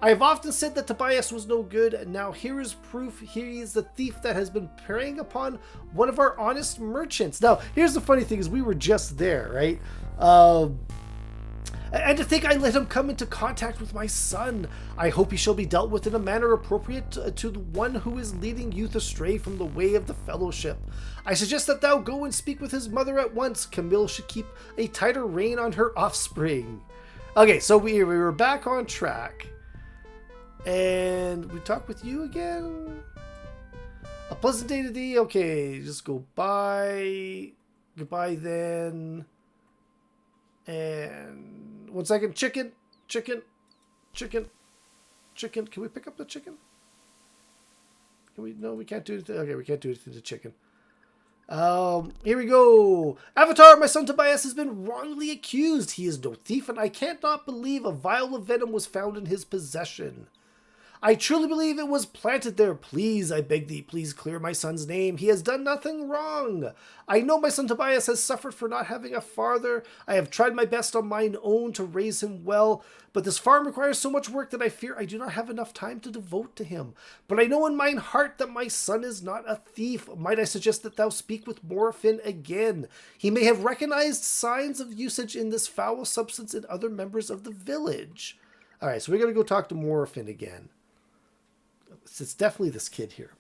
I have often said that Tobias was no good, and now here is proof. He is the thief that has been preying upon one of our honest merchants. Now, here's the funny thing is we were just there, right? And to think I let him come into contact with my son. I hope he shall be dealt with in a manner appropriate to the one who is leading youth astray from the way of the fellowship. I suggest that thou go and speak with his mother at once. Camille should keep a tighter rein on her offspring. Okay, so we were back on track. And we talk with you again. A pleasant day to thee. Okay, just go by. Goodbye then. And 1 second. Chicken. Can we pick up the chicken? Can we? No, we can't do it. Okay, we can't do anything to chicken. Here we go. Avatar, my son Tobias has been wrongly accused. He is no thief, and I can't not believe a vial of venom was found in his possession. I truly believe it was planted there. Please, I beg thee, please clear my son's name. He has done nothing wrong. I know my son Tobias has suffered for not having a father. I have tried my best on mine own to raise him well, but this farm requires so much work that I fear I do not have enough time to devote to him. But I know in mine heart that my son is not a thief. Might I suggest that thou speak with Morfin again? He may have recognized signs of usage in this foul substance in other members of the village. All right, so we're going to go talk to Morfin again. It's definitely this kid here.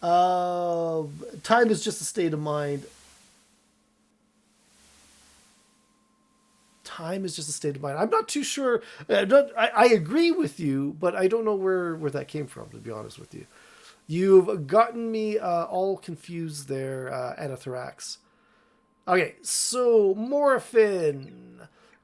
Time is just a state of mind. Time is just a state of mind. I'm not too sure. I agree with you, but I don't know where that came from, to be honest with you. You've gotten me all confused there, Anathorax. Okay, so Morphin.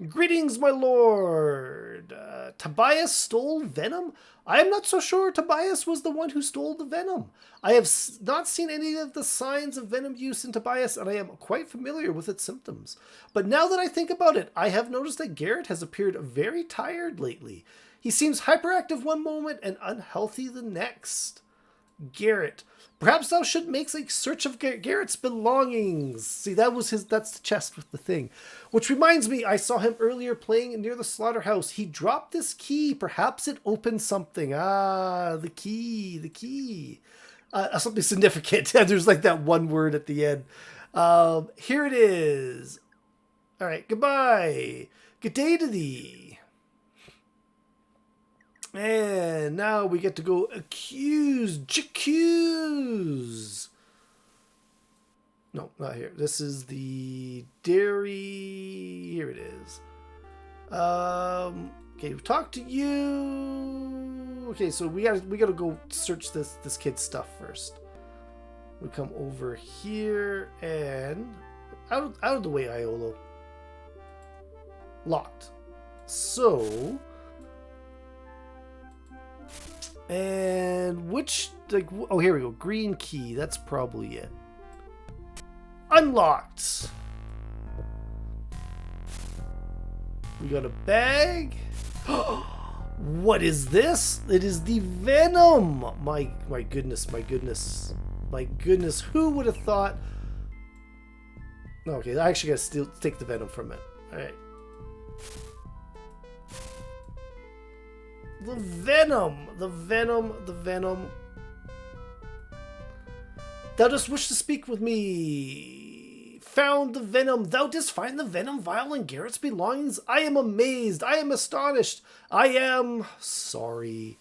Greetings, my lord. Tobias stole venom? I am not so sure Tobias was the one who stole the venom. I have not seen any of the signs of venom use in Tobias, and I am quite familiar with its symptoms. But now that I think about it, I have noticed that Garrett has appeared very tired lately. He seems hyperactive one moment and unhealthy the next. Garrett. Perhaps thou should make a search of Garrett's belongings. See, that's the chest with the thing. Which reminds me, I saw him earlier playing near the slaughterhouse. He dropped this key. Perhaps it opens something. Ah, the key. Something significant. There's like that one word at the end. Here it is. All right, goodbye. Good day to thee. And now we get to go accuse. No, not here. This is the dairy. Here it is. Okay, we've talked to you. Okay, so we gotta go search this kid's stuff first. We come over here and out of the way, Iolo. Locked. So. And which, oh, here we go. Green key. That's probably it. Unlocked. We got a bag. What is this? It is the venom. My goodness. Who would have thought? Okay, I actually got to take the venom from it. All right. The venom. Thou dost wish to speak with me. Found the venom. Thou didst find the venom vial in Garrett's belongings. I am amazed. I am astonished. I am sorry.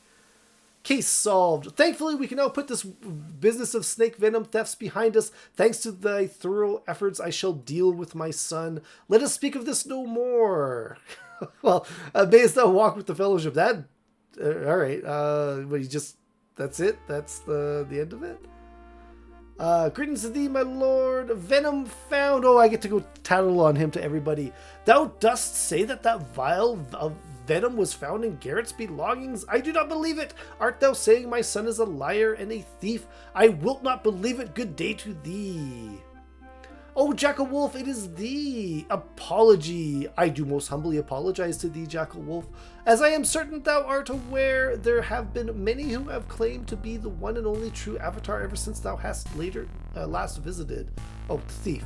Case solved. Thankfully, we can now put this business of snake venom thefts behind us. Thanks to thy thorough efforts, I shall deal with my son. Let us speak of this no more. Well, mayest thou walk with the fellowship. That. All right. But that's it. That's the end of it. Greetings to thee, my lord. Venom found. Oh, I get to go tattle on him to everybody. Thou dost say that vial of venom was found in Garrett's belongings? I do not believe it. Art thou saying my son is a liar and a thief? I wilt not believe it. Good day to thee. Oh, Jackal Wolf, it is thee. Apology. I do most humbly apologize to thee, Jackal Wolf. As I am certain thou art aware, there have been many who have claimed to be the one and only true avatar ever since thou hast last visited. Oh, the thief.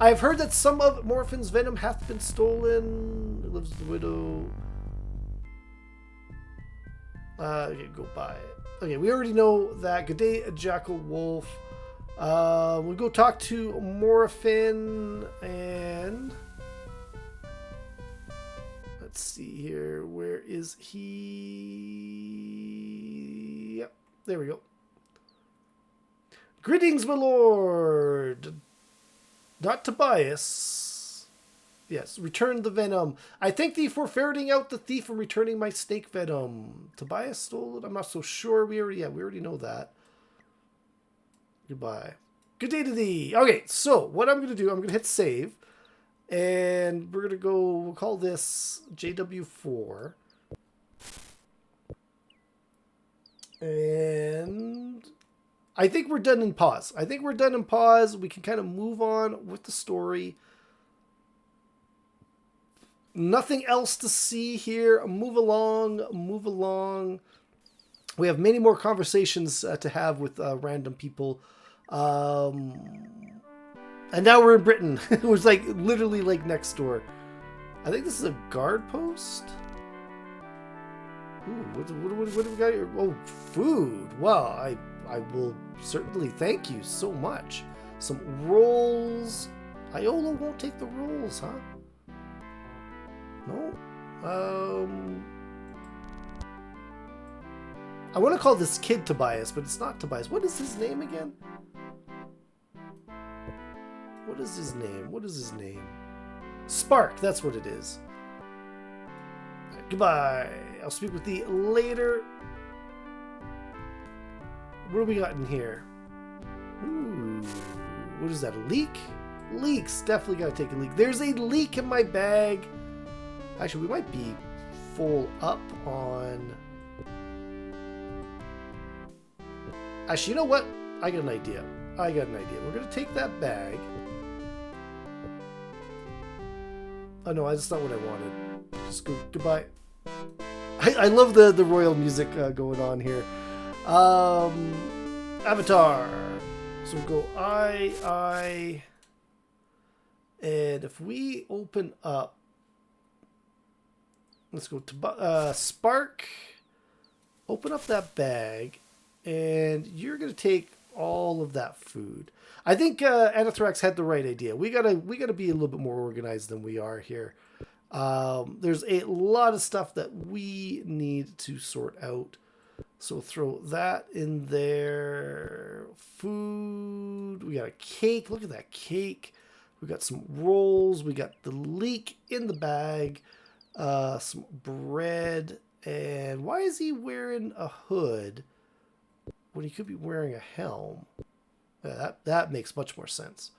I have heard that some of Morphin's venom hath been stolen. It lives the widow. Okay, go buy it. Okay, we already know that. Good day, Jackal Wolf. We'll go talk to Morphin and let's see here. Where is he? Yep, there we go. Greetings, my lord. Not Tobias. Yes, return the venom. I thank thee for ferreting out the thief and returning my snake venom. Tobias stole it? I'm not so sure. We already know that. Goodbye. Good day to thee. Okay, so what I'm going to do, I'm going to hit save. And we're going to go, we'll call this JW4. And I think we're done in pause. We can kind of move on with the story. Nothing else to see here. Move along. We have many more conversations to have with random people. And now we're in Britain. It was like literally like next door. I think this is a guard post. Ooh, what do we got here? Oh, food. Well, I will certainly thank you so much. Some rolls. Iola won't take the rolls, huh? No. I want to call this kid Tobias, but it's not Tobias. What is his name again? What is his name? Spark, that's what it is. Right, goodbye. I'll speak with thee later. What do we got in here? Ooh, what is that, a leak? Leaks, definitely gotta take a leak. There's a leak in my bag. Actually, we might be full up on... Actually, you know what? I got an idea. We're going to take that bag. Oh, no, that's not what I wanted. Just go, goodbye. I love the royal music going on here. Avatar. So we'll go I. And if we open up, let's go to Spark. Open up that bag. And you're going to take all of that food. I think Anathrax had the right idea. We gotta be a little bit more organized than we are here. There's a lot of stuff that we need to sort out. So throw that in there. Food. We got a cake. Look at that cake. We got some rolls. We got the leek in the bag. Some bread. And why is he wearing a hood when he could be wearing a helm? That makes much more sense.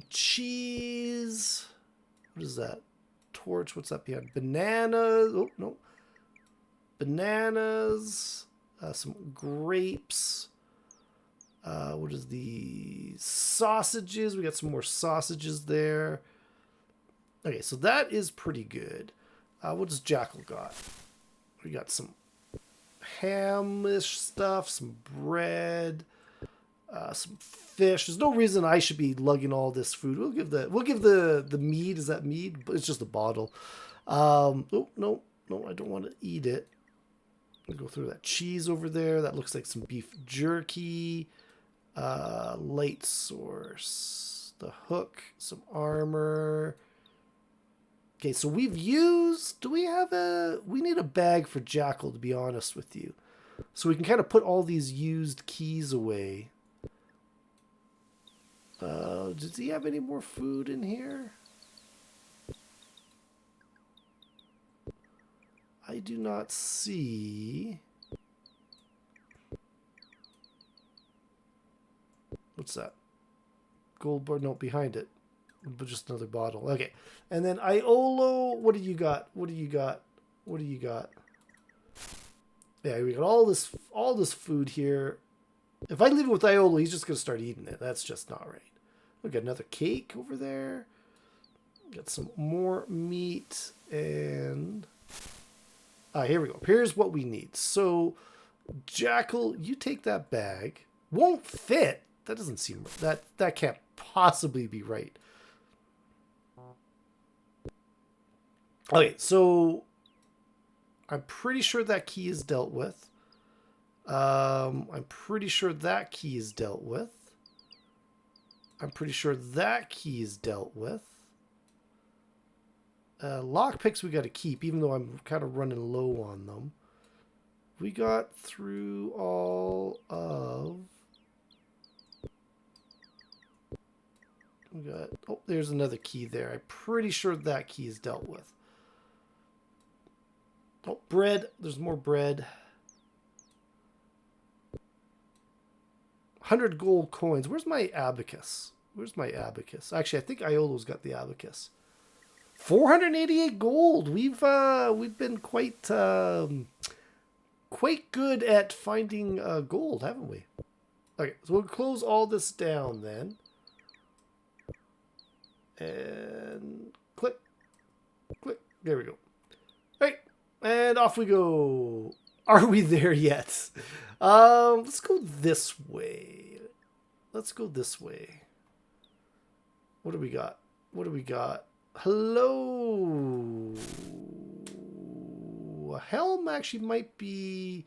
Cheese. What is that? Torch. What's that behind? Bananas. Oh, no. Bananas. Some grapes. What is the sausages? We got some more sausages there. Okay, so that is pretty good. What does Jackal got? We got some ham-ish stuff, some bread, some fish. There's no reason I should be lugging all this food. We'll give the mead. Is that mead? But it's just a bottle. Oh no, I don't want to eat it. I'll go through that cheese over there. That looks like some beef jerky. Light source, the hook, some armor. Okay, so we've used, we need a bag for Jackal, to be honest with you. So we can kind of put all these used keys away. Does he have any more food in here? I do not see. What's that? Gold bar, no, behind it. But just another bottle. Okay. And then Iolo, what do you got? What do you got? What do you got? Yeah, we got all this food here. If I leave it with Iolo, he's just gonna start eating it. That's just not right. We got another cake over there. Got some more meat and here we go. Here's what we need. So Jackal, you take that bag. Won't fit. That doesn't seem that can't possibly be right. Okay, so I'm pretty sure that key is dealt with. I'm pretty sure that key is dealt with. I'm pretty sure that key is dealt with. Lockpicks we got to keep, even though I'm kind of running low on them. We got through all of... We got... Oh, there's another key there. I'm pretty sure that key is dealt with. Oh, bread. There's more bread. 100 gold coins. Where's my abacus? Where's my abacus? Actually, I think Iolo's got the abacus. 488 gold. We've been quite good at finding gold, haven't we? Okay, so we'll close all this down then. And click. Click. There we go. All right. And off we go. Are we there yet? Let's go this way. Let's go this way. What do we got? What do we got? Hello. Helm actually might be...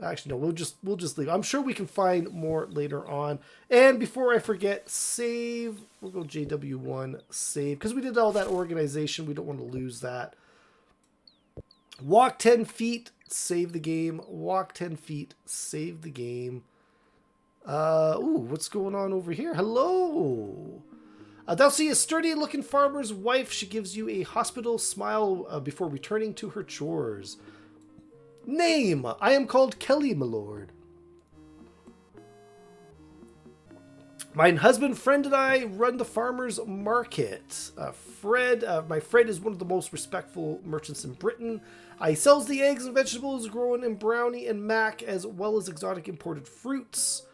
Actually, no, we'll just leave. I'm sure we can find more later on. And before I forget, save. We'll go JW1, save. Because we did all that organization. We don't want to lose that. Walk 10 feet, save the game. Walk 10 feet, save the game. Ooh, what's going on over here? Hello. Thou see a sturdy-looking farmer's wife. She gives you a hospital smile before returning to her chores. Name: I am called Kelly, my lord. My husband, friend, and I run the farmer's market. My Fred is one of the most respectful merchants in Britain. He sells the eggs and vegetables grown in Brownie and Mac, as well as exotic imported fruits.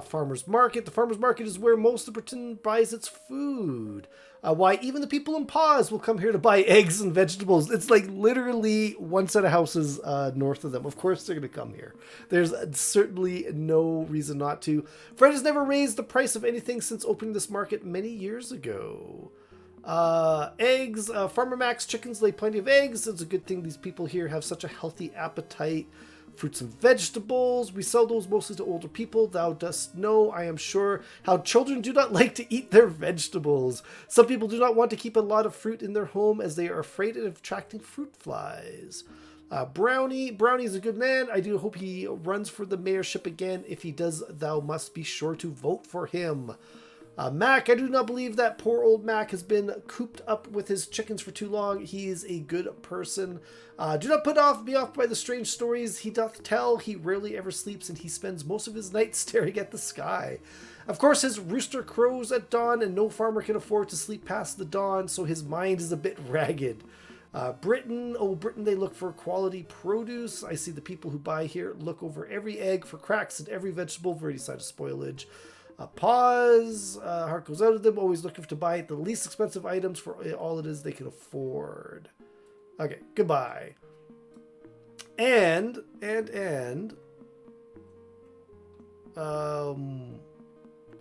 Farmer's market. The farmer's market is where most of Britain buys its food. Why even the people in Paws will come here to buy eggs and vegetables. It's like literally one set of houses north of them. Of course they're going to come here. There's certainly no reason not to. Fred has never raised the price of anything since opening this market many years ago. Eggs. Farmer Mac's chickens lay plenty of eggs. It's a good thing these people here have such a healthy appetite. Fruits and vegetables. We sell those mostly to older people. Thou dost know, I am sure, how children do not like to eat their vegetables. Some people do not want to keep a lot of fruit in their home as they are afraid of attracting fruit flies. Brownie. Brownie's a good man. I do hope he runs for the mayorship again. If he does, thou must be sure to vote for him. Mac, I do not believe that poor old Mac has been cooped up with his chickens for too long. He is a good person. Do not be off by the strange stories he doth tell. He rarely ever sleeps, and he spends most of his nights staring at the sky. Of course, his rooster crows at dawn, and no farmer can afford to sleep past the dawn, so his mind is a bit ragged. Britain, they look for quality produce. I see the people who buy here look over every egg for cracks and every vegetable for any sign of spoilage. Pause. Heart goes out of them, always looking to buy the least expensive items for all it is they can afford. Okay, goodbye. And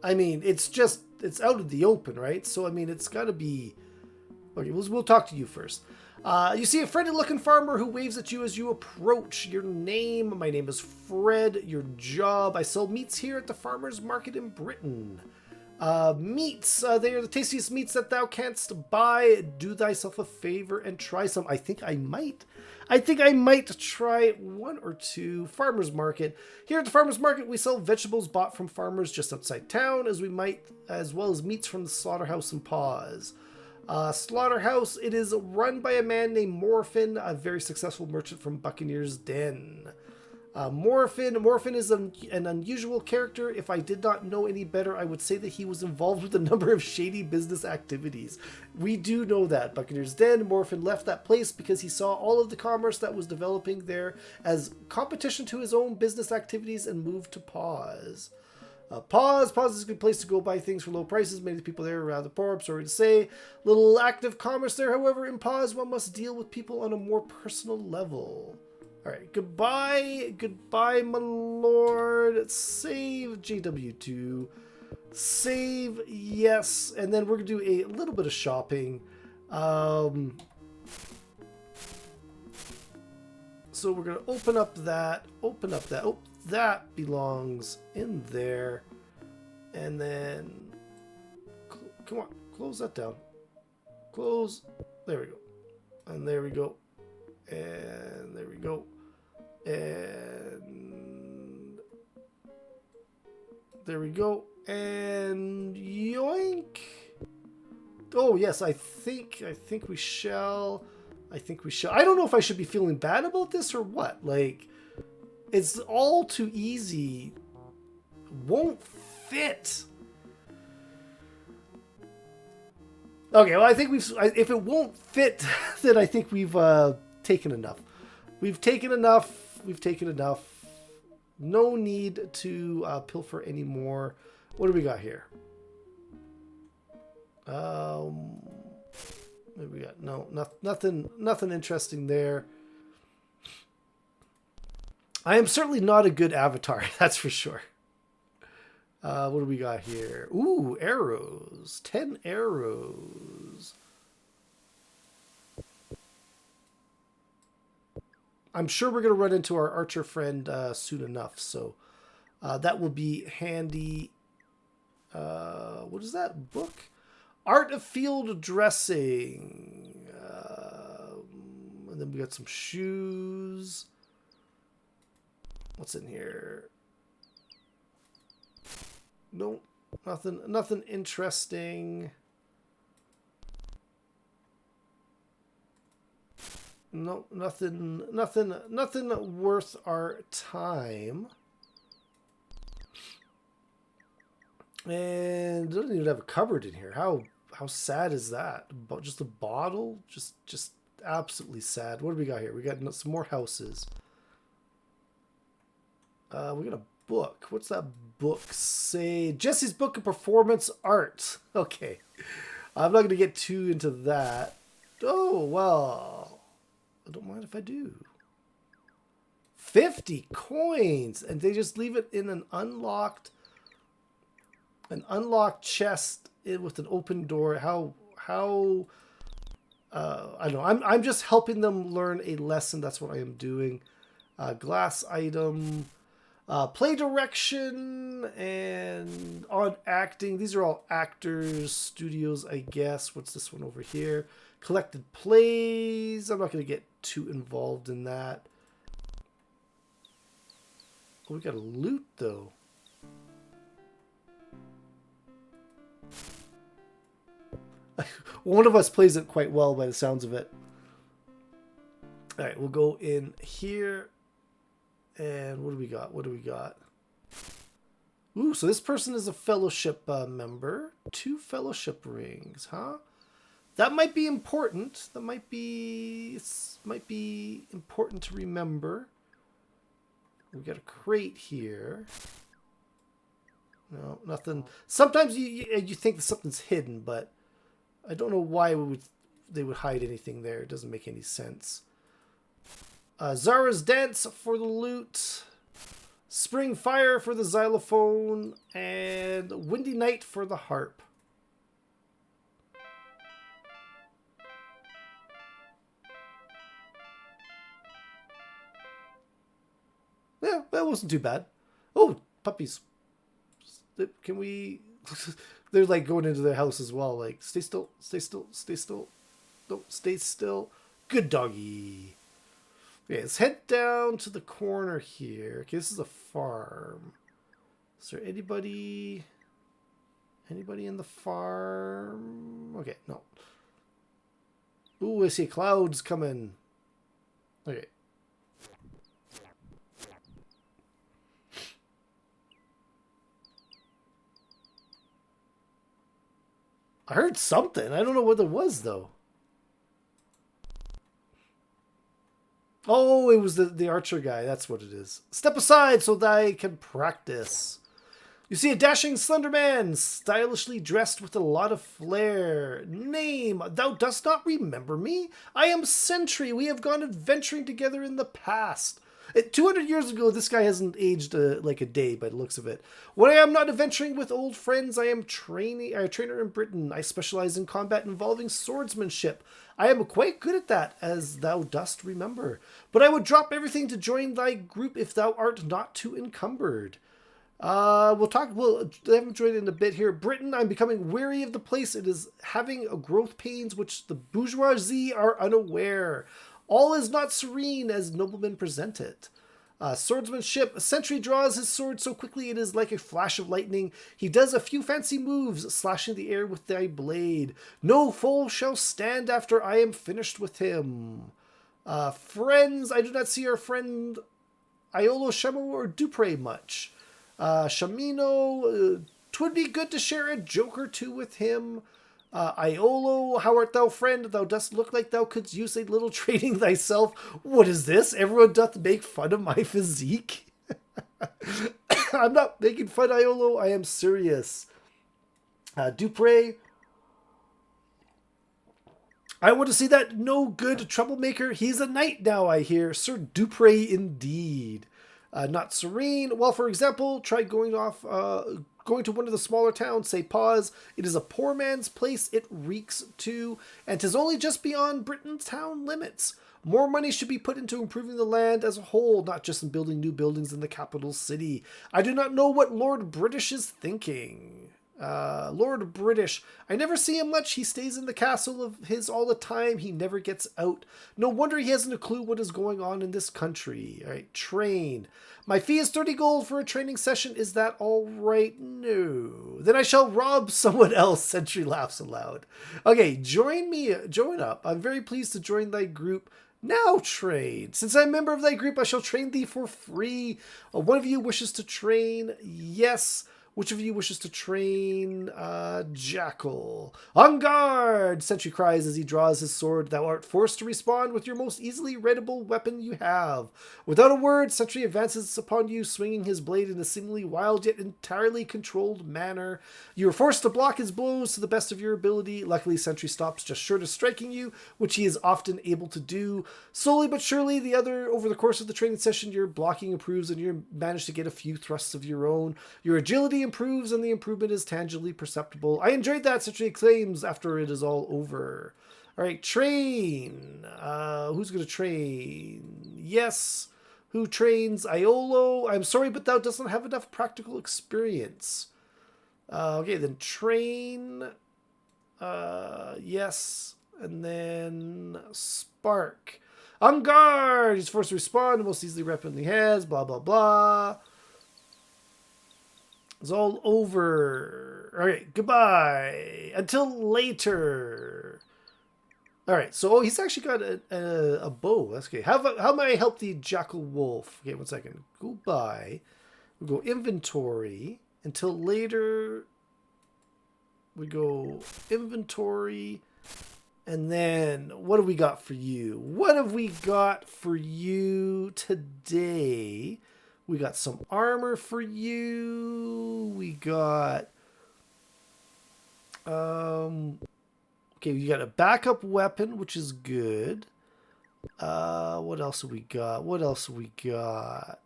I mean, it's out in the open, right? So I mean, it's got to be. Okay, we'll talk to you first. You see a friendly-looking farmer who waves at you as you approach. Your name: my name is Fred. Your job: I sell meats here at the farmer's market in Britain. Meats: they are the tastiest meats that thou canst buy. Do thyself a favor and try some. I think I might try one or two. Farmer's market. Here at the farmer's market, we sell vegetables bought from farmers just outside town, as well as meats from the slaughterhouse and Paws. Slaughterhouse, it is run by a man named Morphin, a very successful merchant from Buccaneer's Den. Morphin. Morphin is an unusual character. If I did not know any better, I would say that he was involved with a number of shady business activities. We do know that. Buccaneer's Den, Morphin left that place because he saw all of the commerce that was developing there as competition to his own business activities and moved to Pause. Pause is a good place to go buy things for low prices. Many of the people there are rather poor, I'm sorry to say. Little active commerce there, however. In Pause, one must deal with people on a more personal level. Alright, goodbye. Goodbye, my lord. Save JW2. Save, yes. And then we're going to do a little bit of shopping. So we're going to open up that. Oh, that belongs in there. And then, come on, close that down. Close. There we go. And there we go. And there we go. And there we go. And yoink. Oh yes, I think we shall. I don't know if I should be feeling bad about this or what. Like, it's all too easy. Won't fit. Okay, well, I think if it won't fit, then I think we've taken enough. We've taken enough. No need to pilfer anymore. What do we got here? What do we got? No, nothing interesting there. I am certainly not a good avatar, that's for sure. What do we got here? Ooh, arrows. 10 arrows. I'm sure we're going to run into our archer friend soon enough, so that will be handy. What is that book? Art of Field Dressing. And then we got some shoes. What's in here? Nope, nothing interesting. No, nothing worth our time. And it doesn't even have a cupboard in here. How sad is that? Just a bottle? Just absolutely sad. What do we got here? We got some more houses. We got a book. What's that book say? Jesse's Book of Performance Art. Okay. I'm not going to get too into that. Oh, well. I don't mind if I do. 50 coins. And they just leave it in an unlocked chest with an open door. How I don't know. I'm just helping them learn a lesson. That's what I am doing. Glass item. Play direction and on acting. These are all actors, studios, I guess. What's this one over here? Collected plays. I'm not going to get too involved in that. Oh, we got a loot, though. One of us plays it quite well by the sounds of it. All right, we'll go in here. And what do we got? Ooh, so this person is a fellowship member. 2 fellowship rings, huh? That might be important. That might be important to remember. We got a crate here. No, nothing. Sometimes you think that something's hidden, but I don't know why they would hide anything there. It doesn't make any sense. Zara's Dance for the loot. Spring Fire for the xylophone. And Windy Night for the harp. Yeah, that wasn't too bad. Oh, puppies. Can we... They're like going into their house as well. Like, stay still, stay still, stay still. Don't stay still. Good doggy. Okay, let's head down to the corner here. Okay, this is a farm. Is there anybody in the farm? Okay, no. Ooh, I see clouds coming. Okay. I heard something. I don't know what it was, though. Oh, it was the archer guy. That's what it is. Step aside so that I can practice. You see a dashing slender man, stylishly dressed with a lot of flair. Name, thou dost not remember me? I am Sentry. We have gone adventuring together in the past. 200 years ago, this guy hasn't aged like a day by the looks of it. When I am not adventuring with old friends, I am a trainer in Britain. I specialize in combat involving swordsmanship. I am quite good at that, as thou dost remember. But I would drop everything to join thy group if thou art not too encumbered. We'll have enjoyed it in a bit here. Britain, I'm becoming weary of the place. It is having a growth pains which the bourgeoisie are unaware. All is not serene as noblemen present it. Swordsmanship. A sentry draws his sword so quickly it is like a flash of lightning. He does a few fancy moves, slashing the air with thy blade. No foe shall stand after I am finished with him. Friends, I do not see our friend Iolo, Shemo, or Dupre much. Shamino, 'twould be good to share a joke or two with him. Iolo, how art thou, friend? Thou dost look like thou couldst use a little training thyself. What is this? Everyone doth make fun of my physique. I'm not making fun, Iolo. I am serious. Dupre, I want to see that no good troublemaker. He's a knight now, I hear. Sir Dupre indeed. Not serene. Well, for example, try going to one of the smaller towns, say pause. It is a poor man's place, it reeks too, and 'tis only just beyond Britain's town limits. More money should be put into improving the land as a whole, not just in building new buildings in the capital city. I do not know what Lord British is thinking. Lord British. I never see him much. He stays in the castle of his all the time. He never gets out. No wonder he hasn't a clue what is going on in this country. All right, train. My fee is 30 gold for a training session. Is that all right? No. Then I shall rob someone else. Sentry laughs aloud. Okay, join up. I'm very pleased to join thy group. Now train. Since I'm a member of thy group, I shall train thee for free. One of you wishes to train? Yes. Which of you wishes to train Jackal? On guard! Sentry cries as he draws his sword. Thou art forced to respond with your most easily readable weapon you have. Without a word, Sentry advances upon you, swinging his blade in a seemingly wild yet entirely controlled manner. You are forced to block his blows to the best of your ability. Luckily, Sentry stops just short of striking you, which he is often able to do. Slowly but surely, over the course of the training session, your blocking improves and you manage to get a few thrusts of your own. Your agility improves and the improvement is tangibly perceptible. I enjoyed that, Sentry exclaims after it is all over. All right, train. Who's going to train? Yes. Who trains? Iolo. I'm sorry, but thou doesn't have enough practical experience. Okay, then train. Yes. And then Spark. On guard! He's forced to respond. Most easily rapidly has. Blah, blah, blah. It's all over. All right, goodbye. Until later. All right, so he's actually got a bow. That's okay. How may I help the Jackal Wolf? Okay, 1 second. Goodbye. We go inventory. Until later. We go inventory. And then, what do we got for you? What have we got for you today? We got some armor for you. We got... okay, you got a backup weapon, which is good. What else have we got? What else have we got?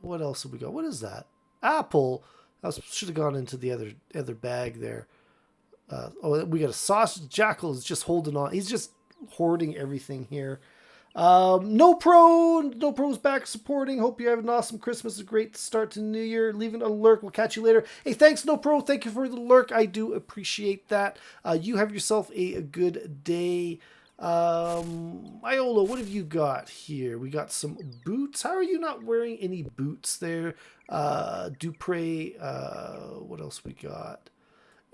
What else have we got? What is that? Apple. That should have gone into the other bag there. We got a sausage. Jackal is just holding on. He's just hoarding everything here. No pro's back supporting. Hope you have an awesome Christmas, a great start to the new year. Leaving a lurk. We'll catch you later. Hey, thanks, No Pro. Thank you for the lurk. I do appreciate that. You have yourself a good day. Iolo, what have you got here? We got some boots. How are you not wearing any boots there? Dupre. What else we got?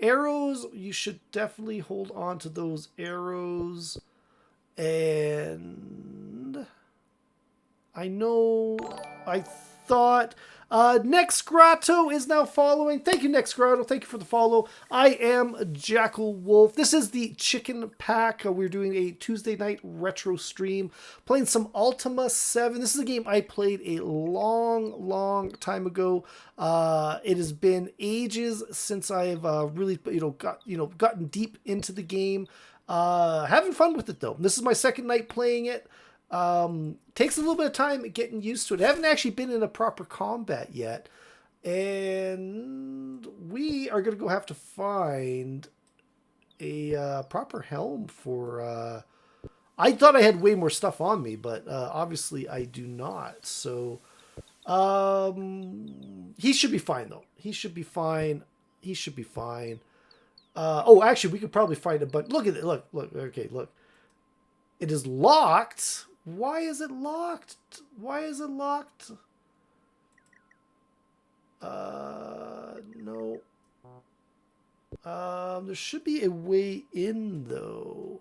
Arrows, you should definitely hold on to those arrows. And I thought. Next Grotto is now following. Thank you, Next Grotto. Thank you for the follow. I am Jackal Wolf. This is the Chicken Pack. We're doing a Tuesday night retro stream, playing some Ultima VII. This is a game I played a long time ago. It has been ages since I've really, gotten deep into the game. Having fun with it though. This is my second night playing it. Takes a little bit of time getting used to it. I haven't actually been in a proper combat yet. And we are going to go have to find a proper helm for... I thought I had way more stuff on me, but obviously I do not. So he should be fine, though. He should be fine. He should be fine. Oh, actually, we could probably find it, but look at it. Look. Okay, look. It is locked. Why is it locked? Why is it locked? No. There should be a way in, though.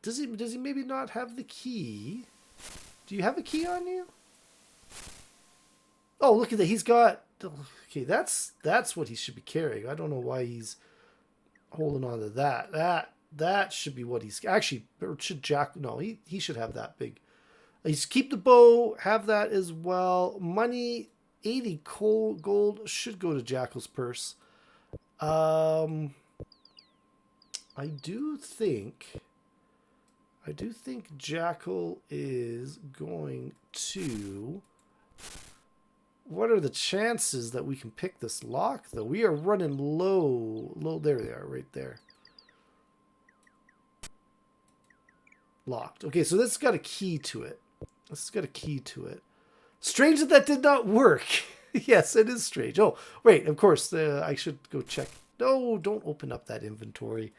Does he maybe not have the key? Do you have a key on you? Oh, look at that. He's got... Okay, that's what he should be carrying. I don't know why he's holding on to that. That should be what he's... Actually, or should Jack... No, he should have that big. He's keep the bow, have that as well. Money, 80 gold should go to Jackal's purse. I do think Jackal is going to... What are the chances that we can pick this lock, though? We are running low. There they are, right there. Locked. Okay, so this has got a key to it. Strange that did not work. Yes, it is strange. Oh, wait, of course, I should go check. No, don't open up that inventory.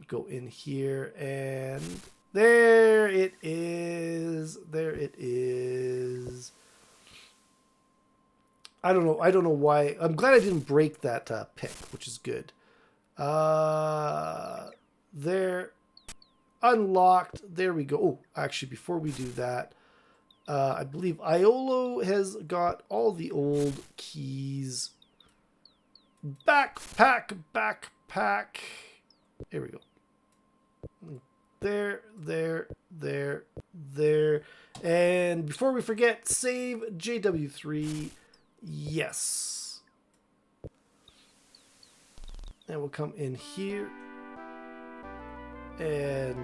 Go in here, and there it is. There it is. I don't know why. I'm glad I didn't break that pick, which is good. There. Unlocked. There we go. Oh, actually, before we do that, I believe Iolo has got all the old keys. Backpack. Here we go. There. And before we forget, save JW3. Yes. And we'll come in here. And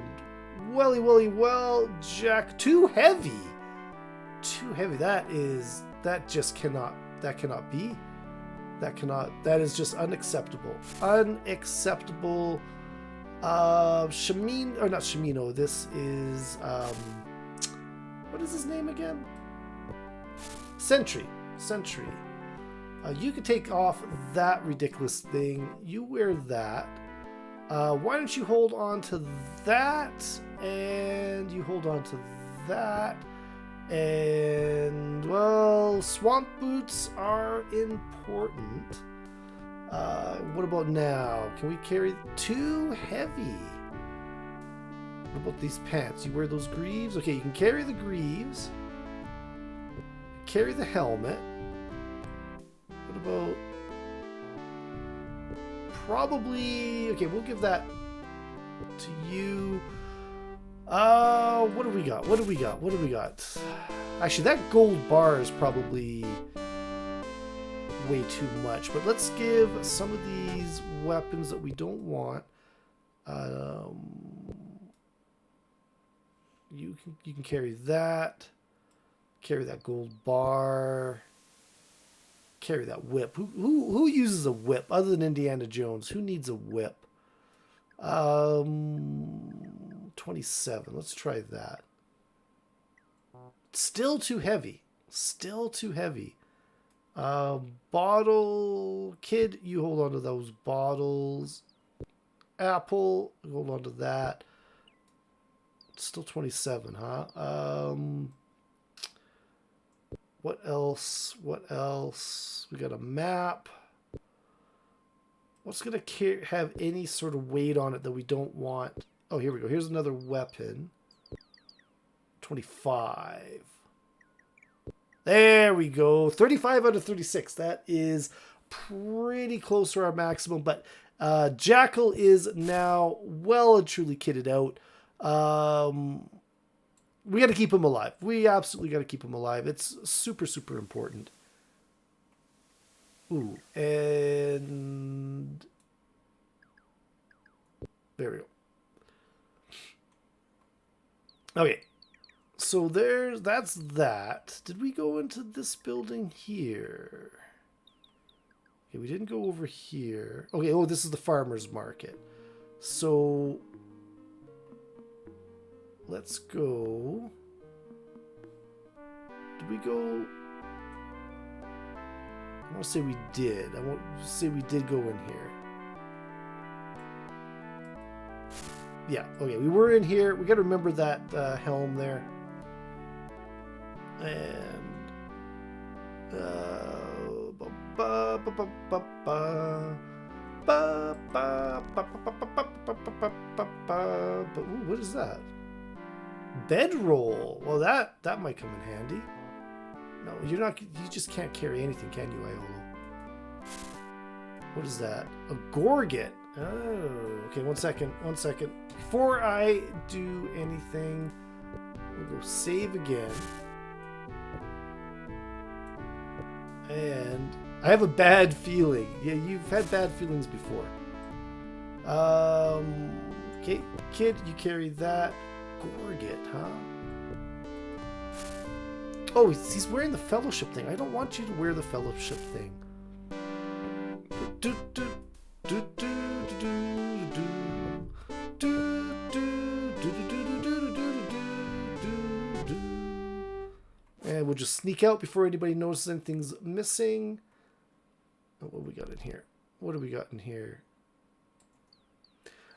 well, Jack, too heavy. That is just unacceptable. Shamino, or not Shamino, this is, what is his name again? Sentry. You could take off that ridiculous thing. You wear that. Why don't you hold on to that, and you hold on to that, and, well, swamp boots are important. What about now? Can we carry... Too heavy. What about these pants? You wear those greaves? Okay, you can carry the greaves. Carry the helmet. What about... Probably... Okay, we'll give that to you. What do we got? Actually, that gold bar is probably way too much. But let's give some of these weapons that we don't want. You can carry that. Carry that gold bar. Carry that whip. Who uses a whip other than Indiana Jones? Who needs a whip? 27. Let's try that. Still too heavy. Bottle. Kid, you hold on to those bottles. Apple, hold on to that. Still 27, huh? What else? We got a map. What's going to have any sort of weight on it that we don't want? Oh, here we go. Here's another weapon. 25. There we go. 35 out of 36. That is pretty close to our maximum, but Jackal is now well and truly kitted out. We got to keep him alive. We absolutely got to keep him alive. It's super, super important. Ooh, and there we go. Okay, so that's that. Did we go into this building here? Okay, we didn't go over here. Okay, oh, this is the farmer's market. So let's go. Did we go? I want to say we did. I want to say we did go in here. Yeah, okay, we were in here. We got to remember that helm there. And ooh, what is that? Bedroll. Well, that might come in handy. No, you're not. You just can't carry anything, can you, Iolo? What is that? A gorget. Oh, okay. 1 second. 1 second. Before I do anything, we'll go save again. And I have a bad feeling. Yeah, you've had bad feelings before. Okay, kid, you carry that. Gorget, huh? Oh, he's wearing the fellowship thing. I don't want you to wear the fellowship thing. And we'll just sneak out before anybody notices anything's missing. Oh, what do we got in here? What do we got in here?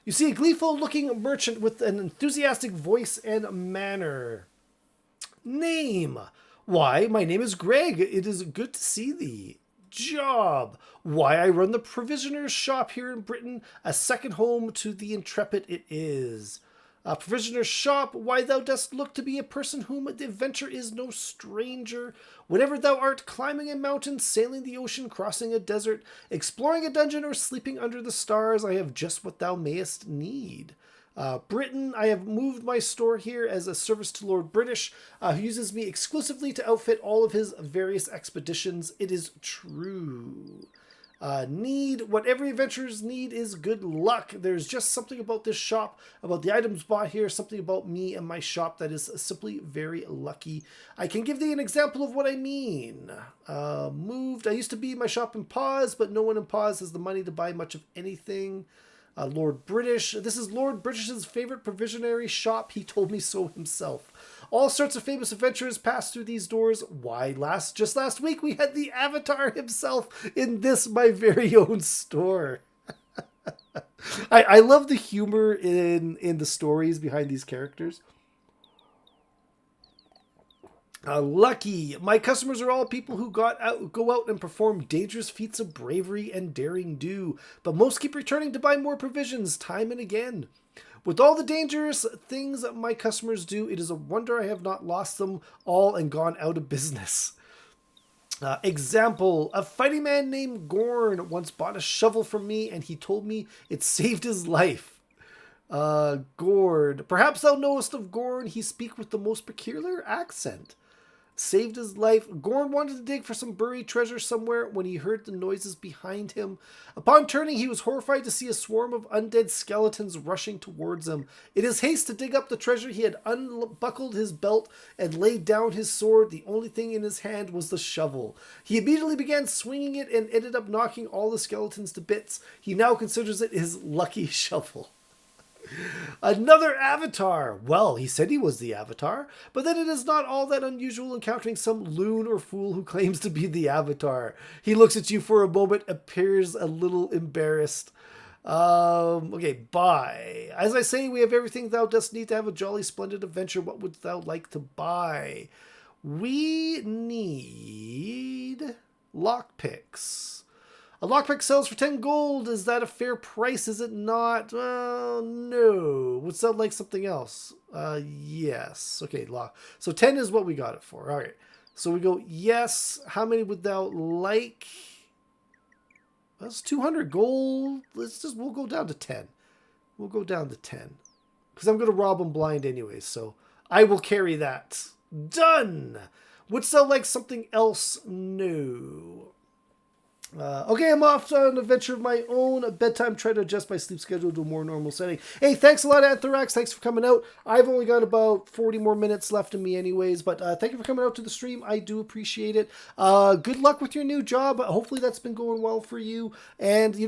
You see a gleeful-looking merchant with an enthusiastic voice and manner. Name. Why, my name is Greg. It is good to see thee. Job. Why, I run the provisioner's shop here in Britain. A second home to the intrepid it is. A provisioner's shop, why thou dost look to be a person whom the adventure is no stranger. Whenever thou art climbing a mountain, sailing the ocean, crossing a desert, exploring a dungeon, or sleeping under the stars, I have just what thou mayest need. Britain, I have moved my store here as a service to Lord British, who uses me exclusively to outfit all of his various expeditions. It is true. Need, what every adventurers need is good luck. There's just something about this shop, about the items bought here, something about me and my shop that is simply very lucky. I can give thee an example of what I mean. Moved, I used to be my shop in Pause, but no one in Pause has the money to buy much of anything. Lord British, this is Lord British's favorite provisionary shop. He told me so himself. All sorts of famous adventurers pass through these doors. Why, just last week we had the Avatar himself in this, my very own store. I love the humor in the stories behind these characters. Lucky. My customers are all people who go out and perform dangerous feats of bravery and daring do, but most keep returning to buy more provisions time and again. With all the dangerous things my customers do, it is a wonder I have not lost them all and gone out of business. Example, a fighting man named Gorn once bought a shovel from me and he told me it saved his life. Gord. Perhaps thou knowest of Gorn, he speak with the most peculiar accent. Saved his life. Gorn wanted to dig for some buried treasure somewhere when he heard the noises behind him. Upon turning, he was horrified to see a swarm of undead skeletons rushing towards him. In his haste to dig up the treasure, he had unbuckled his belt and laid down his sword. The only thing in his hand was the shovel. He immediately began swinging it and ended up knocking all the skeletons to bits. He now considers it his lucky shovel. Another avatar. Well, he said he was the avatar, but then it is not all that unusual encountering some loon or fool who claims to be the avatar. He looks at you for a moment, appears a little embarrassed. Okay, bye. As I say, we have everything thou dost need to have a jolly, splendid adventure. What wouldst thou like to buy? We need lockpicks. A lockpick sells for 10 gold. Is that a fair price? Is it not? Well, no. Would sell like something else? Yes. Okay, lock. So 10 is what we got it for. All right. So we go, yes. How many would thou like? That's 200 gold. We'll go down to 10. We'll go down to 10. Because I'm going to rob them blind anyway, so I will carry that. Done! Would sell like something else? No. Okay, I'm off on an adventure of my own. At bedtime, try to adjust my sleep schedule to a more normal setting. Hey, thanks a lot, Anthrax. Thanks for coming out. I've only got about 40 more minutes left in me anyways, but thank you for coming out to the stream. I do appreciate it. Good luck with your new job. Hopefully that's been going well for you. And, we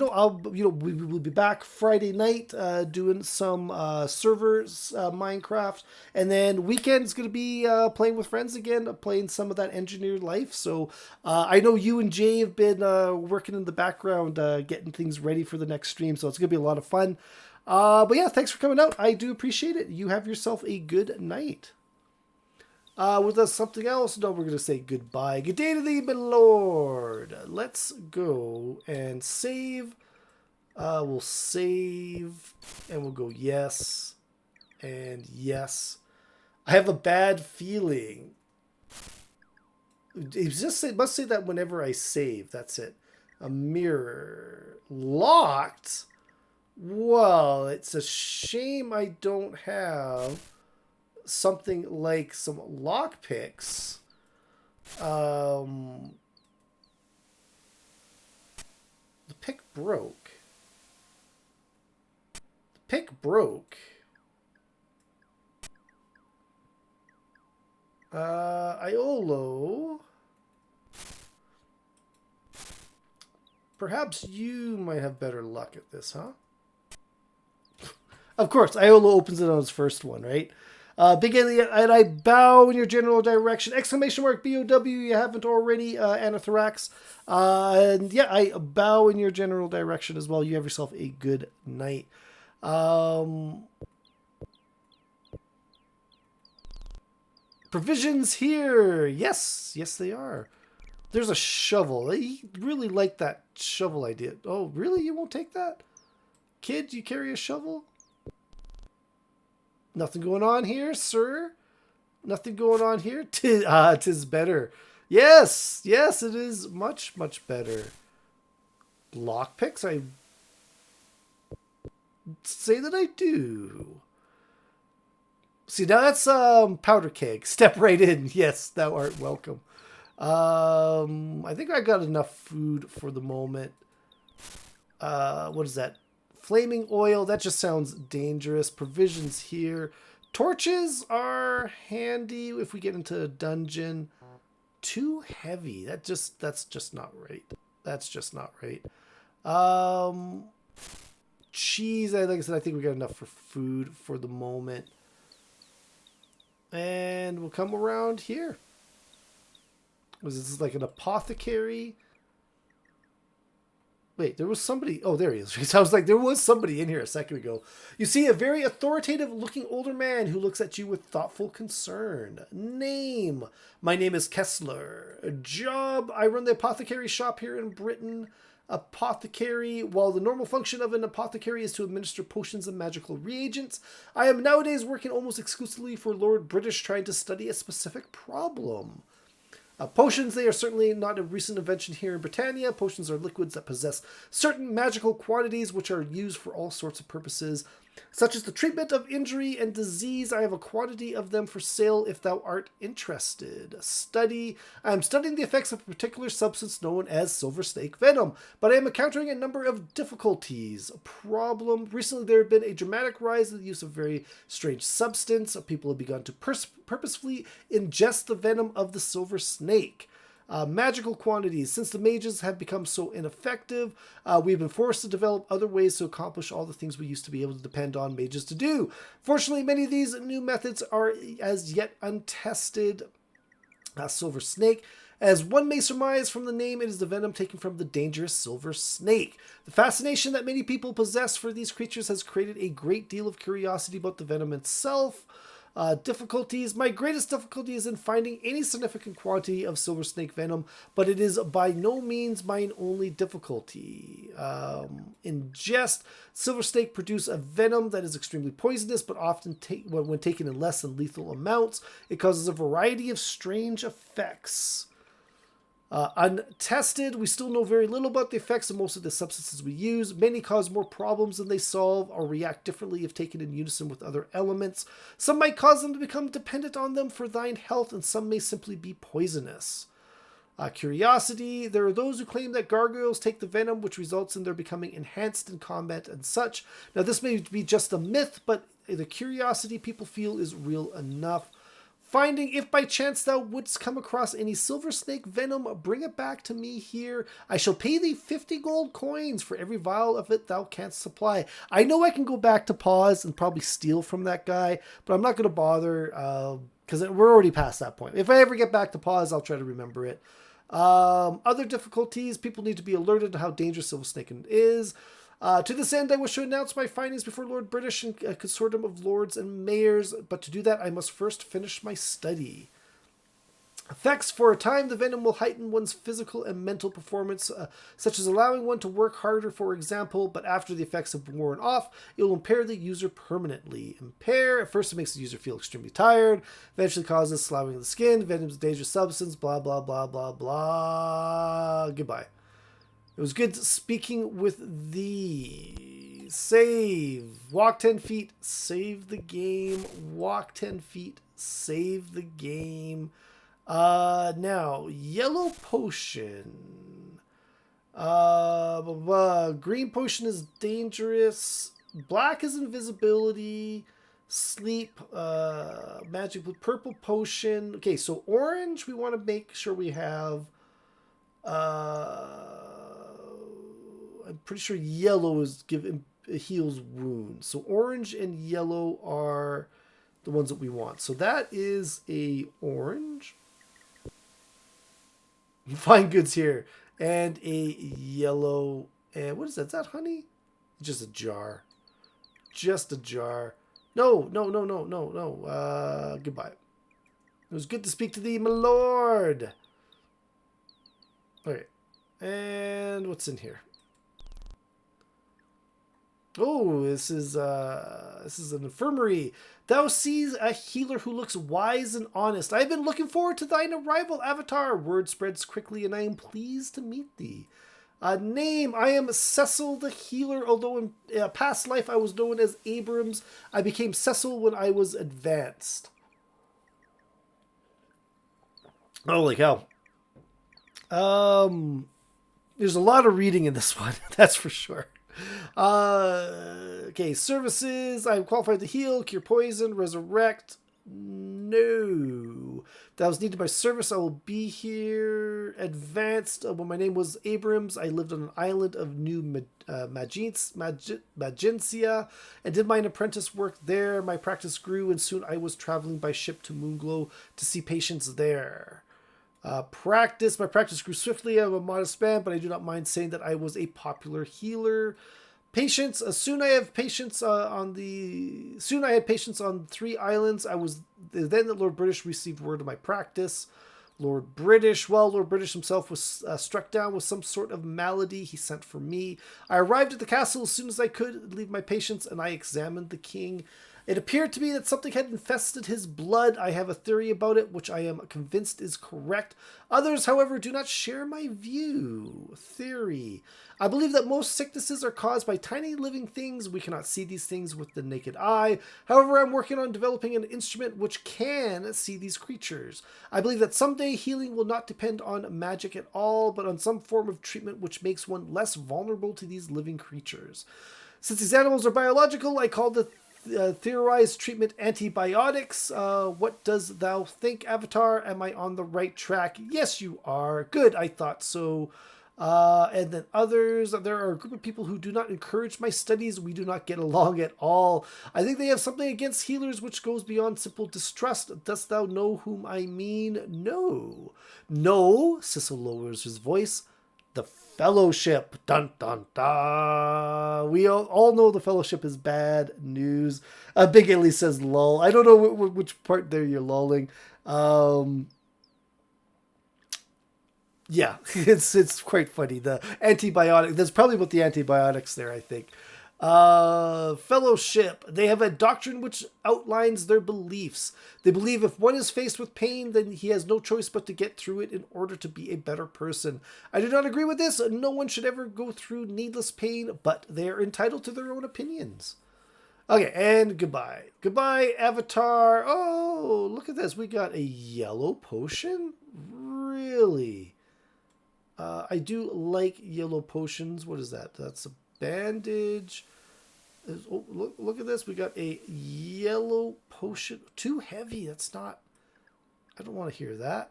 will be back Friday night doing some servers, Minecraft. And then weekend's going to be playing with friends again, playing some of that engineered life. So I know you and Jay have been working in the background, getting things ready for the next stream, so it's gonna be a lot of fun. But yeah, thanks for coming out. I do appreciate it. You have yourself a good night. With us something else? No, we're gonna say goodbye. Good day to thee, my lord. Let's go and save. We'll save, and we'll go yes and yes. I have a bad feeling. It must say that whenever I save. That's it. A mirror. Locked? Well, it's a shame I don't have something like some lockpicks. The pick broke. The pick broke. Iolo. Perhaps you might have better luck at this, huh? Of course, Iolo opens it on his first one, right? Big Alien, and I bow in your general direction. Exclamation mark B-O-W, you haven't already, Anathorax. And yeah, I bow in your general direction as well. You have yourself a good night. Provisions here. Yes, yes they are. There's a shovel. I really like that shovel idea. Oh, really? You won't take that? Kid, you carry a shovel? Nothing going on here, sir? Nothing going on here? Tis better. Yes, yes, it is much, much better. Lockpicks? I say that I do. See, now that's powder keg. Step right in. Yes, thou art welcome. I think I got enough food for the moment. What is that? Flaming oil. That just sounds dangerous. Provisions here. Torches are handy if we get into a dungeon. Too heavy. That's just not right. That's just not right. Cheese. Like I said, I think we got enough for food for the moment. And we'll come around here. Was this like an apothecary? Wait, there was somebody. Oh, there he is. Because I was like, there was somebody in here a second ago. You see a very authoritative looking older man who looks at you with thoughtful concern. Name. My name is Kessler. Job. I run the apothecary shop here in Britain. Apothecary. While the normal function of an apothecary is to administer potions and magical reagents, I am nowadays working almost exclusively for Lord British, trying to study a specific problem. Potions, they are certainly not a recent invention here in Britannia. Potions are liquids that possess certain magical qualities which are used for all sorts of purposes, such as the treatment of injury and disease. I have a quantity of them for sale if thou art interested. Study. I am studying the effects of a particular substance known as silver snake venom, but I am encountering a number of difficulties. Problem. Recently there have been a dramatic rise in the use of very strange substance. People have begun to purposefully ingest the venom of the silver snake. Magical quantities. Since the mages have become so ineffective, we've been forced to develop other ways to accomplish all the things we used to be able to depend on mages to do. Fortunately, many of these new methods are as yet untested. Silver snake. As one may surmise from the name, it is the venom taken from the dangerous silver snake. The fascination that many people possess for these creatures has created a great deal of curiosity about the venom itself. Difficulties. My greatest difficulty is in finding any significant quantity of silver snake venom, but it is by no means mine only difficulty. Ingest. Silver snake produce a venom that is extremely poisonous, but often when taken in less than lethal amounts, it causes a variety of strange effects. Untested, we still know very little about the effects of most of the substances we use. Many cause more problems than they solve or react differently if taken in unison with other elements. Some might cause them to become dependent on them for thine health, and some may simply be poisonous. Curiosity, there are those who claim that gargoyles take the venom, which results in their becoming enhanced in combat and such. Now, this may be just a myth, but the curiosity people feel is real enough. Finding, if by chance thou wouldst come across any silver snake venom, bring it back to me here. I shall pay thee 50 gold coins for every vial of it thou canst supply. I know I can go back to Pause and probably steal from that guy, but I'm not going to bother because we're already past that point. If I ever get back to Pause, I'll try to remember it. Other difficulties, people need to be alerted to how dangerous silver snake is. To this end, I wish to announce my findings before Lord British and a consortium of lords and mayors, but to do that, I must first finish my study. Effects. For a time, the venom will heighten one's physical and mental performance, such as allowing one to work harder, for example, but after the effects have worn off, it will impair the user permanently. Impair. At first, it makes the user feel extremely tired, eventually causes sloughing of the skin, venom is a dangerous substance, blah, blah, blah, blah, blah. Goodbye. It was good speaking with thee. Save. Walk 10 feet. Save the game. Walk 10 feet. Save the game. Now, yellow potion. Green potion is dangerous. Black is invisibility. Sleep. Magic with purple potion. Okay, so orange we want to make sure we have. I'm pretty sure yellow is heals wounds. So orange and yellow are the ones that we want. So that is a orange. Fine goods here. And a yellow. And what is that? Is that honey? Just a jar. Just a jar. No. Goodbye. It was good to speak to thee, my lord. Okay. And what's in here? Oh, this is an infirmary. Thou sees a healer who looks wise and honest. I have been looking forward to thine arrival, Avatar. Word spreads quickly, and I am pleased to meet thee. Name, I am Cecil the Healer, although in past life I was known as Abrams. I became Cecil when I was advanced. Holy cow. There's a lot of reading in this one, that's for sure. Okay, services. I'm qualified to heal, cure poison, resurrect. No. That was needed by service. I will be here. Advanced. When my name was Abrams, I lived on an island of New Magencia and did my apprentice work there. My practice grew, and soon I was traveling by ship to Moonglow to see patients there. Practice. My practice grew swiftly. I'm a modest man, but I do not mind saying that I was a popular healer. Patients. Soon I had patients on 3 islands. I was then that Lord British received word of my practice. Lord British himself was struck down with some sort of malady. He sent for me. I arrived at the castle as soon as I could leave my patients, and I examined the king. It appeared to me that something had infested his blood. I have a theory about it, which I am convinced is correct. Others, however, do not share my view. Theory. I believe that most sicknesses are caused by tiny living things. We cannot see these things with the naked eye. However, I'm working on developing an instrument which can see these creatures. I believe that someday healing will not depend on magic at all, but on some form of treatment which makes one less vulnerable to these living creatures. Since these animals are biological, I call the theorized treatment antibiotics. What does thou think, Avatar? Am I on the right track? Yes, you are. Good, I thought so. And then others, there are a group of people who do not encourage my studies. We do not get along at all. I think they have something against healers which goes beyond simple distrust. Dost thou know whom I mean? No. No, Cecil lowers his voice. The Fellowship. Dun, dun, dun. We all know the Fellowship is bad news. Big Illy says lull. I don't know which part there you're lulling. Yeah, it's quite funny. The antibiotic. There's probably about the antibiotics there, I think. Fellowship. They have a doctrine which outlines their beliefs. They believe if one is faced with pain, then he has no choice but to get through it in order to be a better person. I do not agree with this. No one should ever go through needless pain, but they are entitled to their own opinions. Okay, and goodbye. Goodbye, Avatar. Oh, look at this. We got a yellow potion? Really? I do like yellow potions. What is that? That's a bandage. Oh, look at this. We got a yellow potion. Too heavy. That's not... I don't want to hear that.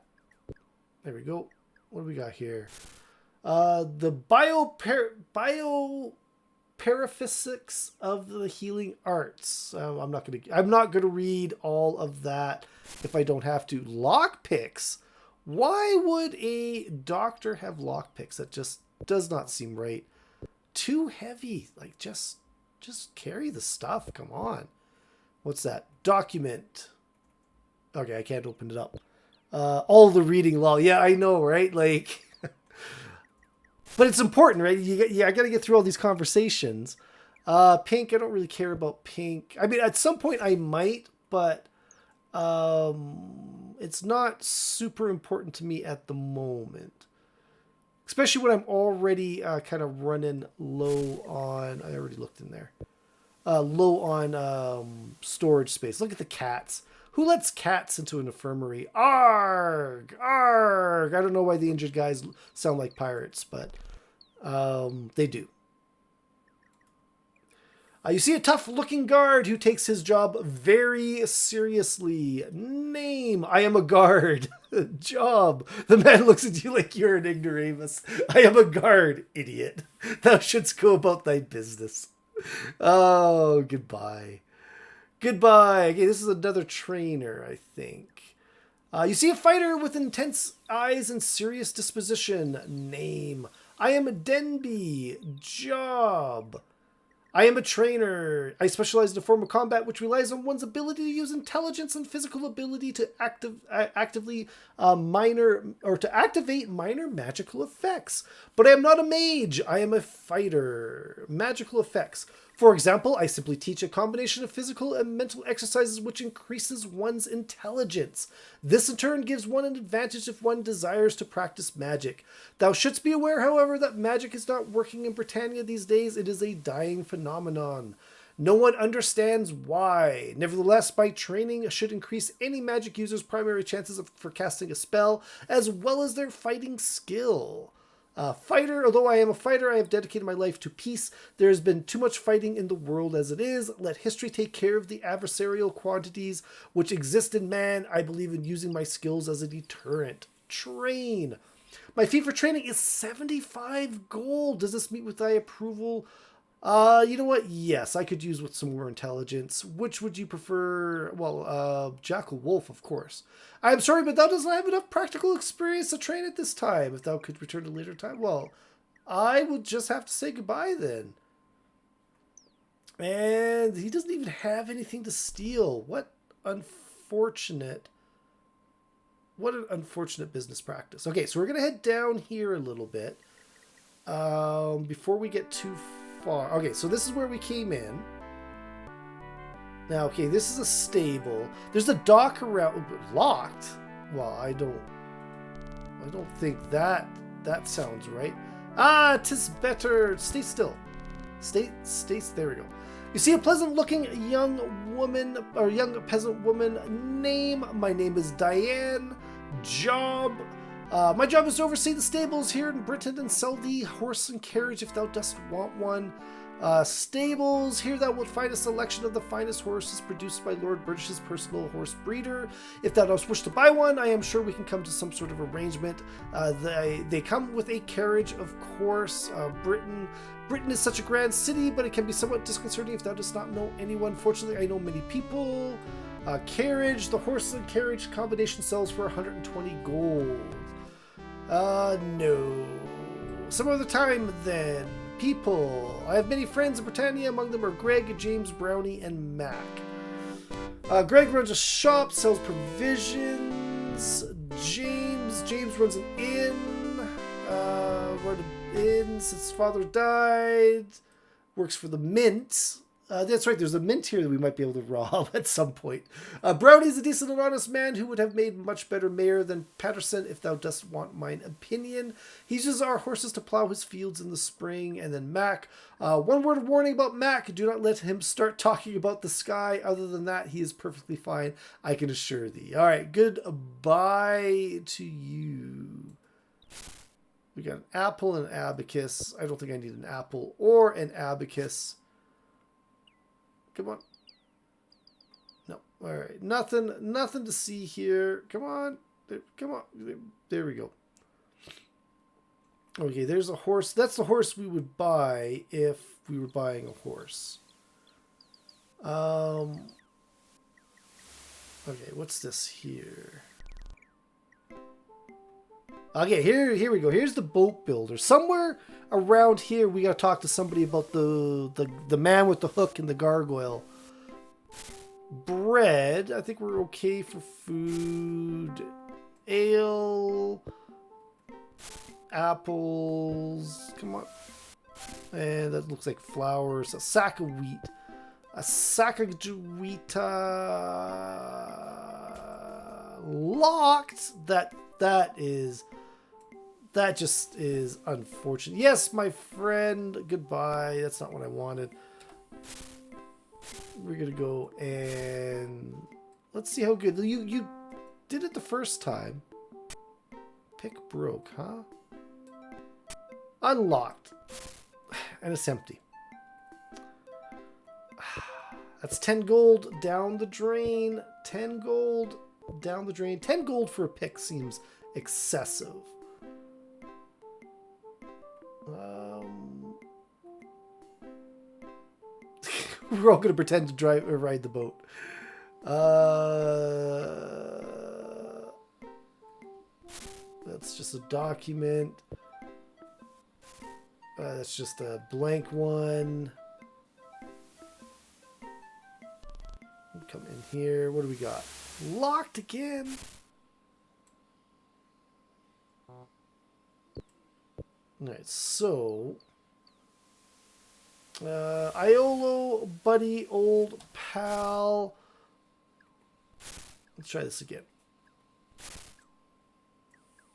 There we go. What do we got here? The biophysics of the healing arts. I'm not gonna read all of that if I don't have to. Lockpicks. Why would a doctor have lockpicks? That just does not seem right. Too heavy. Like, just carry the stuff. Come on. What's that? Document. Okay, I can't open it up. All the reading law. Yeah, I know, right? Like, but it's important, right? I got to get through all these conversations. Pink. I don't really care about pink. I mean, at some point I might, but it's not super important to me at the moment. Especially when I'm already kind of running low on... I already looked in there. Low on storage space. Look at the cats. Who lets cats into an infirmary? Arg! Arg! I don't know why the injured guys sound like pirates, but they do. You see a tough-looking guard who takes his job very seriously. Name: I am a guard. Job: the man looks at you like you're an ignoramus. I am a guard, idiot. Thou shouldst go about thy business. Oh, goodbye. Goodbye. Okay, this is another trainer, I think. You see a fighter with intense eyes and serious disposition. Name: I am a Denby. Job: I am a trainer. I specialize in a form of combat which relies on one's ability to use intelligence and physical ability to activate minor magical effects. But I am not a mage. I am a fighter. Magical effects. For example, I simply teach a combination of physical and mental exercises which increases one's intelligence. This in turn gives one an advantage if one desires to practice magic. Thou shouldst be aware, however, that magic is not working in Britannia these days. It is a dying phenomenon. No one understands why. Nevertheless, by training should increase any magic user's primary chances for casting a spell, as well as their fighting skill. Fighter. Although I am a fighter, I have dedicated my life to peace. There has been too much fighting in the world as it is. Let history take care of the adversarial quantities which exist in man. I believe in using my skills as a deterrent. Train. My fee for training is 75 gold. Does this meet with thy approval? You know what? Yes, I could use with some more intelligence. Which would you prefer? Well, Jackal Wolf, of course. I'm sorry, but thou doesn't have enough practical experience to train at this time. If thou could return at a later time, well, I would just have to say goodbye then. And he doesn't even have anything to steal. What an unfortunate business practice. Okay, so we're going to head down here a little bit before we get too far. Okay, so this is where we came in. Now, okay, this is a stable. There's a dock around, locked. Well, I don't think that sounds right. Ah, 'tis better. Stay still. Stay. There we go. You see a pleasant-looking young woman or young peasant woman. Name: my name is Diane. Job: my job is to oversee the stables here in Britain and sell thee horse and carriage if thou dost want one. Stables: here thou wilt find a selection of the finest horses produced by Lord British's personal horse breeder. If thou dost wish to buy one, I am sure we can come to some sort of arrangement. They come with a carriage, of course. Britain is such a grand city, but it can be somewhat disconcerting if thou dost not know anyone. Fortunately, I know many people. Carriage: the horse and carriage combination sells for 120 gold. No. Some other time then. People. I have many friends in Britannia. Among them are Greg, James, Brownie, and Mac. Greg runs a shop, sells provisions. James runs an inn. Run an inn since his father died. Works for the mint. That's right, there's a mint here that we might be able to rob at some point. Brownie's a decent and honest man who would have made much better mayor than Patterson, if thou dost want mine opinion. He uses our horses to plow his fields in the spring. And then Mac. One word of warning about Mac. Do not let him start talking about the sky. Other than that, he is perfectly fine, I can assure thee. All right, goodbye to you. We got an apple and an abacus. I don't think I need an apple or an abacus. Come on. No. All right. Nothing to see here. Come on. Come on. There we go. Okay, there's a horse. That's the horse we would buy if we were buying a horse. Okay, what's this here? Okay, here we go. Here's the boat builder. Somewhere around here, we gotta talk to somebody about the man with the hook and the gargoyle. Bread. I think we're okay for food. Ale. Apples. Come on. And that looks like flowers. A sack of wheat. A sack of wheat. Locked. That just is unfortunate. Yes, my friend. Goodbye. That's not what I wanted. We're going to go and let's see how good. You did it the first time. Pick broke, huh? Unlocked. And it's empty. That's 10 gold down the drain. 10 gold down the drain. 10 gold for a pick seems excessive. We're all going to pretend to drive or ride the boat. That's just a document. That's just a blank one. Come in here. What do we got? Locked again. Alright, so Iolo, buddy, old pal. Let's try this again.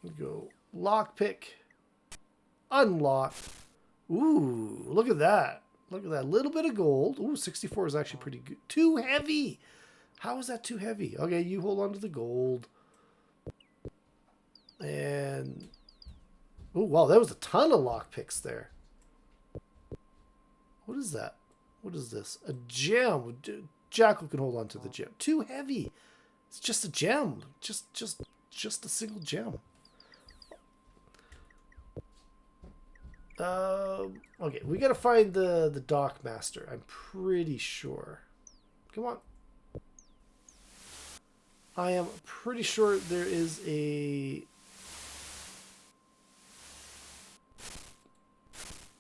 We go lockpick, unlock. Ooh, look at that. Look at that. Little bit of gold. Ooh, 64 is actually pretty good. Too heavy. How is that too heavy? Okay, you hold on to the gold. And oh, wow, that was a ton of lockpicks there. What is that? What is this? A gem. Jackal can hold on to the gem. Too heavy. It's just a gem. Just a single gem. Okay, we gotta find the dock master. I'm pretty sure. Come on. I am pretty sure there is a.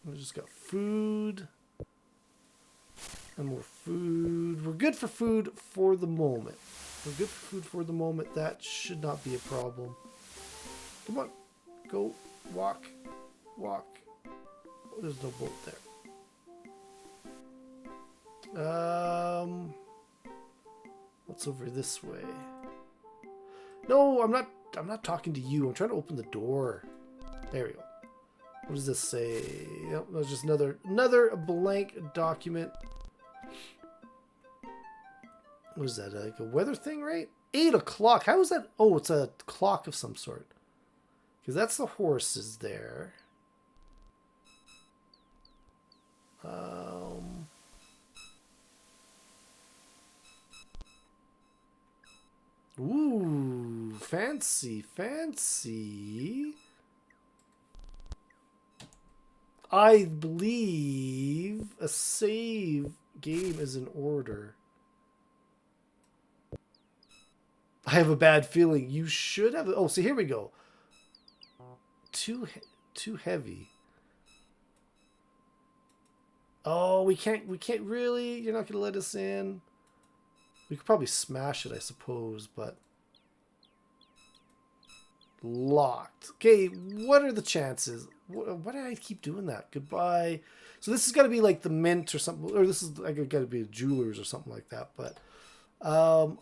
We just got food. And more food. We're good for food for the moment. We're good for food for the moment. That should not be a problem. Come on. Go. Walk. Walk. Oh, there's no boat there. What's over this way? No, I'm not talking to you. I'm trying to open the door. There we go. What does this say? Yep, that's just another blank document. What is that? Like a weather thing, right? 8 o'clock. How is that? Oh, it's a clock of some sort. Because that's the horses there. Ooh, fancy, fancy. I believe a save game is in order. I have a bad feeling you should have. Oh, so here we go. Too heavy. Oh, we can't really. You're not gonna let us in. We could probably smash it, I suppose, but locked. Okay, what are the chances? Why did I keep doing that? Goodbye. So this has got to be like the Mint or something, or this is got to be a Jewelers or something like that. But Iolo,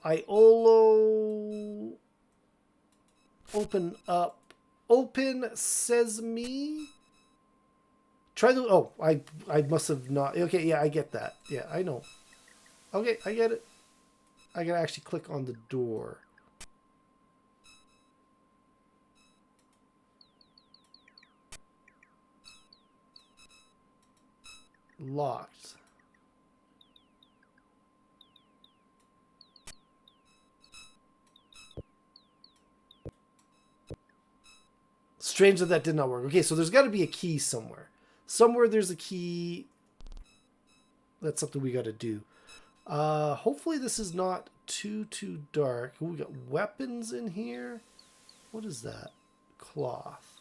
open up, open sesame. Try the. Oh, I must have not. Okay, yeah, I get that. Yeah, I know. Okay, I get it. I gotta actually click on the door. Locked. Strange that did not work. Okay, so there's got to be a key somewhere. Somewhere there's a key. That's something we got to do. Hopefully this is not too dark. Ooh, we got weapons in here. What is that? Cloth.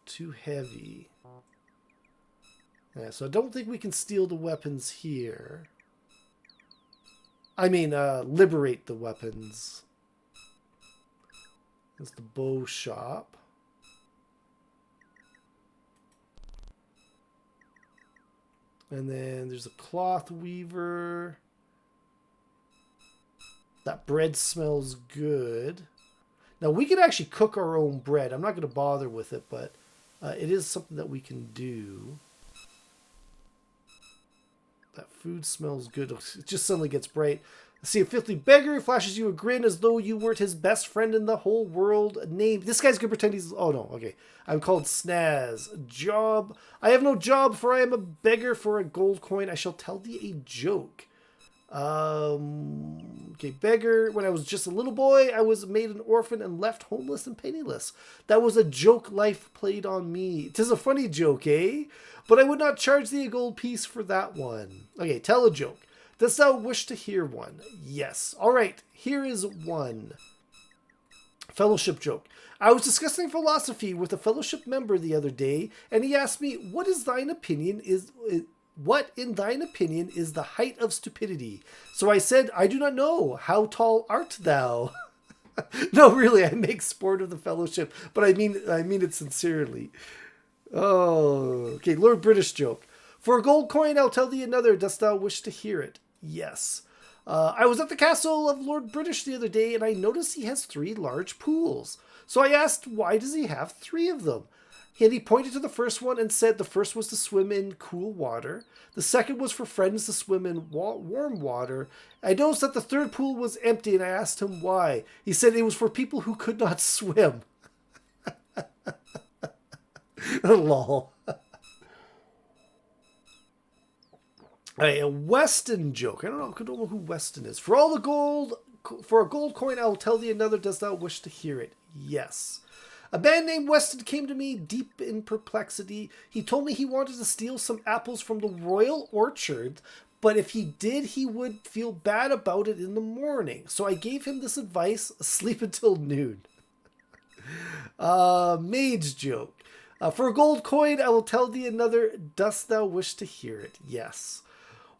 Too heavy. Yeah, so I don't think we can steal the weapons here. I mean, liberate the weapons. There's the bow shop. And then there's a cloth weaver. That bread smells good. Now we can actually cook our own bread. I'm not going to bother with it, but it is something that we can do. That food smells good. It just suddenly gets bright. See a filthy beggar who flashes you a grin as though you weren't his best friend in the whole world. Name. This guy's gonna pretend he's. Oh no. Okay. I'm called Snaz. Job. I have no job, for I am a beggar for a gold coin. I shall tell thee a joke. Okay, beggar. When I was just a little boy, I was made an orphan and left homeless and penniless. That was a joke life played on me. 'Tis a funny joke, eh? But I would not charge thee a gold piece for that one. Okay, tell a joke. Dost thou wish to hear one? Yes. All right, here is one. Fellowship joke. I was discussing philosophy with a fellowship member the other day, and he asked me, what in thine opinion is the height of stupidity? So I said, I do not know. How tall art thou? No, really, I make sport of the fellowship, but I mean it sincerely. Oh, okay, Lord British joke. For a gold coin, I'll tell thee another. Dost thou wish to hear it? Yes. I was at the castle of Lord British the other day, and I noticed he has 3 large pools. So I asked, why does he have 3 of them? And he pointed to the first one and said the first was to swim in cool water. The second was for friends to swim in warm water. I noticed that the third pool was empty, and I asked him why. He said it was for people who could not swim. Lol. A Weston joke. I don't know who Weston is. For a gold coin, I will tell thee another. Dost thou wish to hear it? Yes. A man named Weston came to me deep in perplexity. He told me he wanted to steal some apples from the royal orchard, but if he did, he would feel bad about it in the morning. So I gave him this advice: sleep until noon. Mage joke. For a gold coin, I will tell thee another. Dost thou wish to hear it? Yes.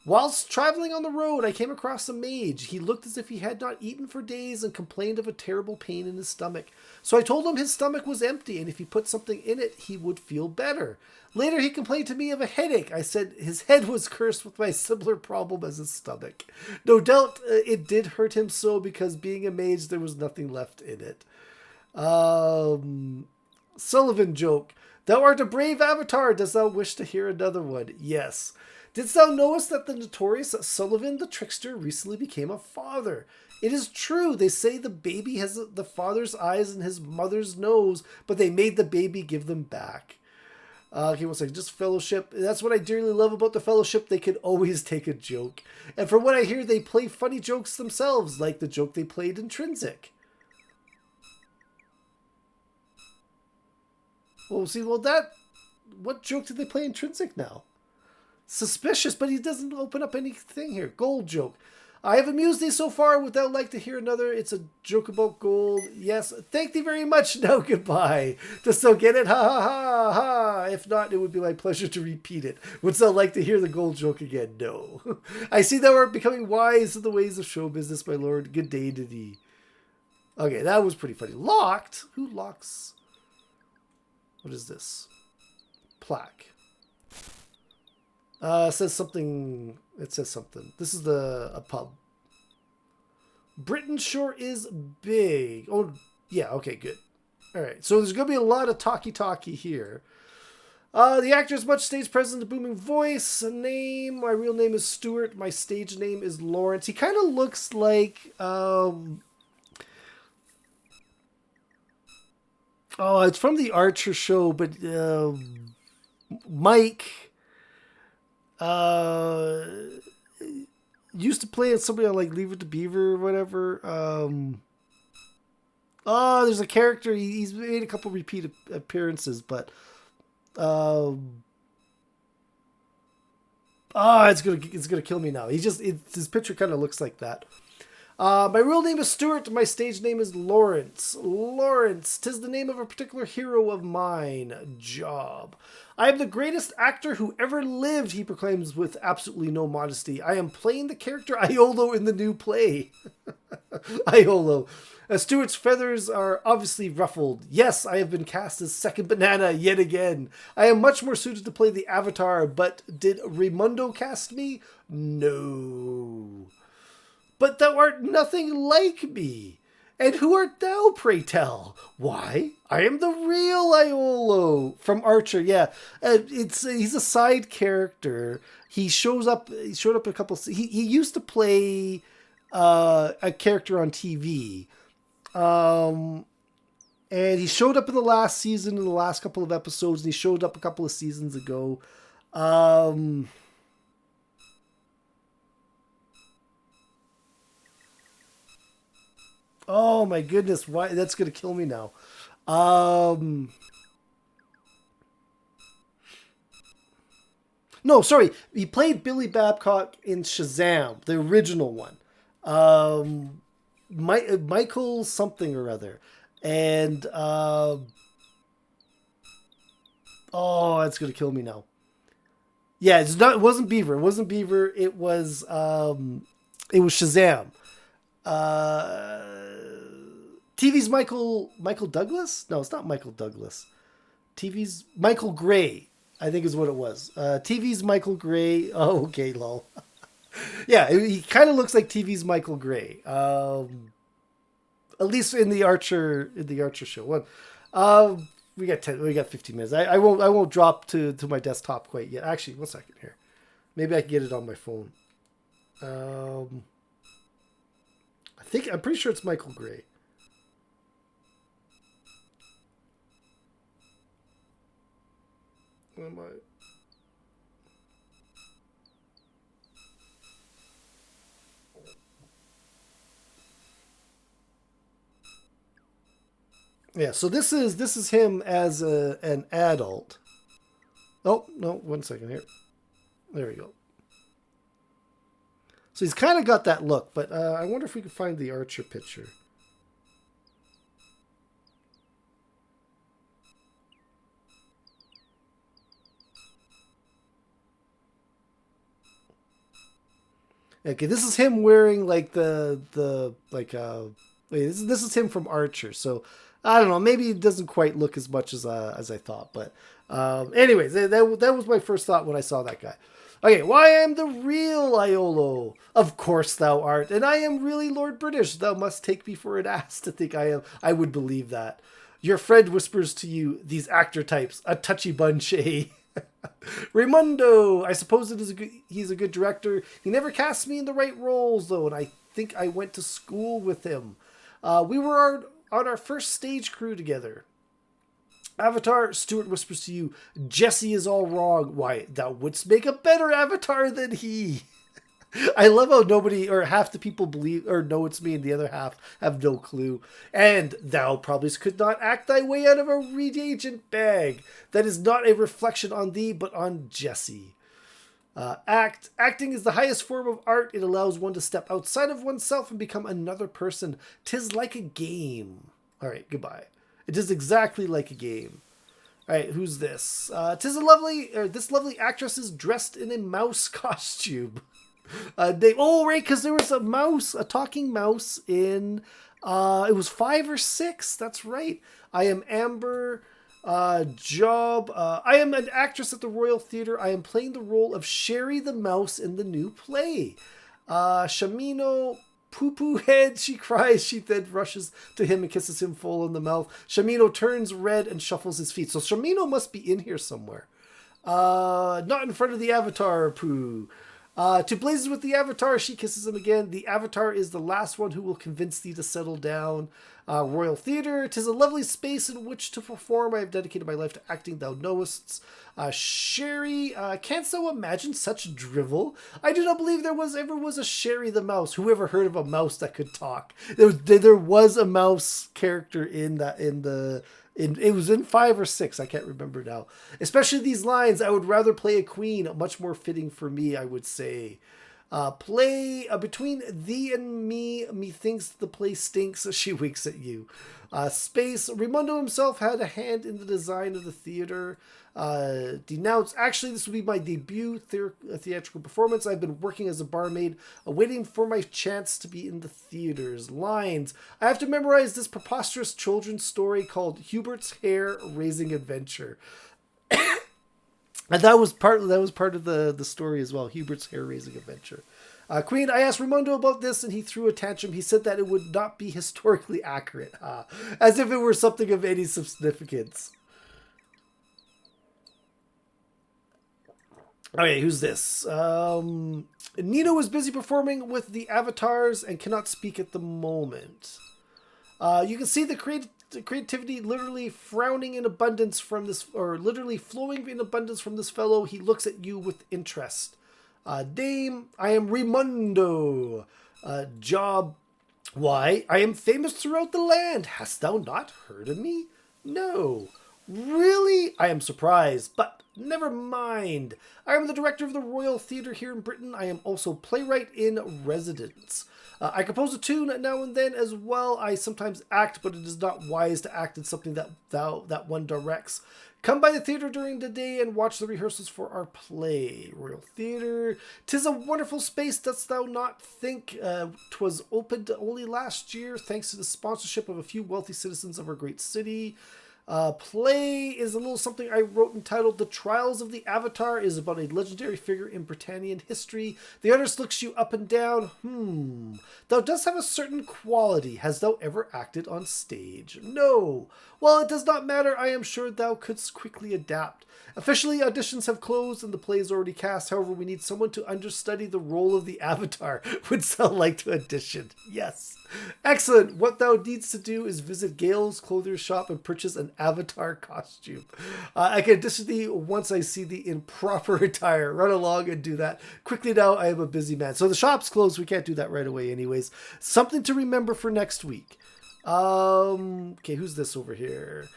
Whilst traveling on the road, I came across a mage. He looked as if he had not eaten for days and complained of a terrible pain in his stomach. So I told him his stomach was empty, and if he put something in it, he would feel better. Later, he complained to me of a headache. I said his head was cursed with my similar problem as his stomach. No doubt it did hurt him so, because being a mage, there was nothing left in it. Sullivan joke. Thou art a brave avatar. Dost thou wish to hear another one? Yes. Didst thou notice that the notorious Sullivan the trickster recently became a father? It is true. They say the baby has the father's eyes and his mother's nose, but they made the baby give them back. Okay, one second. Just fellowship. That's what I dearly love about the fellowship. They can always take a joke. And from what I hear, they play funny jokes themselves, like the joke they played Intrinsic. Well, see, what joke did they play Intrinsic now? Suspicious, but he doesn't open up anything here. Gold joke. I have amused thee so far. Would thou like to hear another? It's a joke about gold. Yes. Thank thee very much. Now goodbye. Dost thou get it? Ha ha ha ha. If not, it would be my pleasure to repeat it. Wouldst thou like to hear the gold joke again? No. I see thou art becoming wise in the ways of show business, my lord. Good day to thee. Okay, that was pretty funny. Locked? Who locks? What is this? Plaque. It says something. It says something. This is a pub. Britain sure is big. Oh, yeah. Okay, good. All right. So there's going to be a lot of talkie here. The actor is much stage presence, a booming voice, a name. My real name is Stuart. My stage name is Lawrence. He kind of looks like. Oh, it's from the Archer show, but Mike. Used to play as somebody on like Leave It to Beaver or whatever. There's a character. He's made a couple repeat appearances, but it's gonna kill me now. His picture kind of looks like that. My real name is Stuart. My stage name is Lawrence. Lawrence, 'tis the name of a particular hero of mine. Job. I am the greatest actor who ever lived, he proclaims with absolutely no modesty. I am playing the character Iolo in the new play. Iolo. Stuart's feathers are obviously ruffled. Yes, I have been cast as second banana yet again. I am much more suited to play the Avatar, but did Raimundo cast me? No. But thou art nothing like me. And who art thou, pray tell? Why, I am the real Iolo from Archer. Yeah, he's a side character. He showed up in a couple. He used to play a character on TV, and he showed up in the last season in the last couple of episodes. And he showed up a couple of seasons ago. Oh my goodness, why that's gonna kill me now. No, sorry. He played Billy Babcock in Shazam, the original one. Michael something or other. And it's gonna kill me now. Yeah, it wasn't Beaver. It wasn't Beaver. It was Shazam. TV's Michael Douglas? No, it's not Michael Douglas. TV's Michael Gray, I think is what it was. TV's Michael Gray. Oh, okay, lol. Yeah, he kind of looks like TV's Michael Gray. At least in the Archer show. We got 15 minutes. I won't drop to my desktop quite yet. Actually, 1 second here. Maybe I can get it on my phone. I'm pretty sure it's Michael Gray. What am I? Yeah, so this is him as an adult. Oh, no, 1 second here. There we go. So he's kind of got that look, but I wonder if we can find the Archer picture. Okay, this is him wearing like this is him from Archer. So I don't know, maybe it doesn't quite look as much as I thought, but anyways, that was my first thought when I saw that guy. Okay, why I am the real Iolo. Of course thou art, and I am really Lord British. Thou must take me for an ass to think I am. I would believe that. Your friend whispers to you, these actor types, a touchy bunch, eh? Raimundo, I suppose he's a good director. He never casts me in the right roles, though, and I think I went to school with him. We were on our first stage crew together. Avatar, Stuart whispers to you, Jesse is all wrong. Why, thou wouldst make a better Avatar than he. I love how nobody or half the people believe or know it's me and the other half have no clue. And thou probably could not act thy way out of a reagent bag. That is not a reflection on thee, but on Jesse. Acting is the highest form of art. It allows one to step outside of oneself and become another person. 'Tis like a game. All right, goodbye. It is exactly like a game. All right, who's this? This lovely actress is dressed in a mouse costume. Right, because there was a talking mouse in, it was 5 or 6. That's right. I am Amber. Job. I am an actress at the Royal Theatre. I am playing the role of Sherry the Mouse in the new play. Shamino, poo-poo head, she cries. She then rushes to him and kisses him full in the mouth. Shamino turns red and shuffles his feet. So Shamino must be in here somewhere. Not in front of the Avatar, poo. To blazes with the Avatar, she kisses him again. The Avatar is the last one who will convince thee to settle down. Royal Theatre, 'tis a lovely space in which to perform. I have dedicated my life to acting, thou knowest. Sherry, canst thou imagine such drivel? I do not believe ever was a Sherry the Mouse. Who ever heard of a mouse that could talk? There was a mouse character it was in 5 or 6. I can't remember now. Especially these lines, I would rather play a queen. Much more fitting for me, I would say. Play between thee and me, methinks the play stinks. She winks at you. Space. Raimundo himself had a hand in the design of the theater. Denounce. Actually, this will be my debut theatrical performance. I've been working as a barmaid, waiting for my chance to be in the theaters. Lines. I have to memorize this preposterous children's story called Hubert's Hair-Raising Adventure. And that was part of the story as well. Hubert's hair-raising adventure. Queen, I asked Raimundo about this and he threw a tantrum. He said that it would not be historically accurate. As if it were something of any significance. Okay, who's this? Nino is busy performing with the avatars and cannot speak at the moment. You can see the creativity literally frowning in abundance from this, or literally flowing in abundance from this fellow. He looks at you with interest. Dame, I am Raimundo. Job, why, I am famous throughout the land. Hast thou not heard of me? No. Really? I am surprised, but never mind. I am the director of the Royal Theatre here in Britain. I am also playwright in residence. I compose a tune now and then as well. I sometimes act, but it is not wise to act in something that one directs. Come by the theatre during the day and watch the rehearsals for our play. Royal Theatre. 'Tis a wonderful space, dost thou not think? 'Twas opened only last year, thanks to the sponsorship of a few wealthy citizens of our great city. Play is a little something I wrote entitled The Trials of the Avatar. Is about a legendary figure in Britannian history. The artist looks you up and down. Thou dost have a certain quality. Hast thou ever acted on stage? No. Well, it does not matter. I am sure thou couldst quickly adapt. Officially, auditions have closed and the play is already cast. However, we need someone to understudy the role of the Avatar. Would thou like to audition? Yes. Excellent. What thou needs to do is visit Gale's clothier shop and purchase an Avatar costume. I can audition thee once I see thee in proper attire. Run along and do that. Quickly now, I am a busy man. So the shop's closed. We can't do that right away anyways. Something to remember for next week. Okay, who's this over here?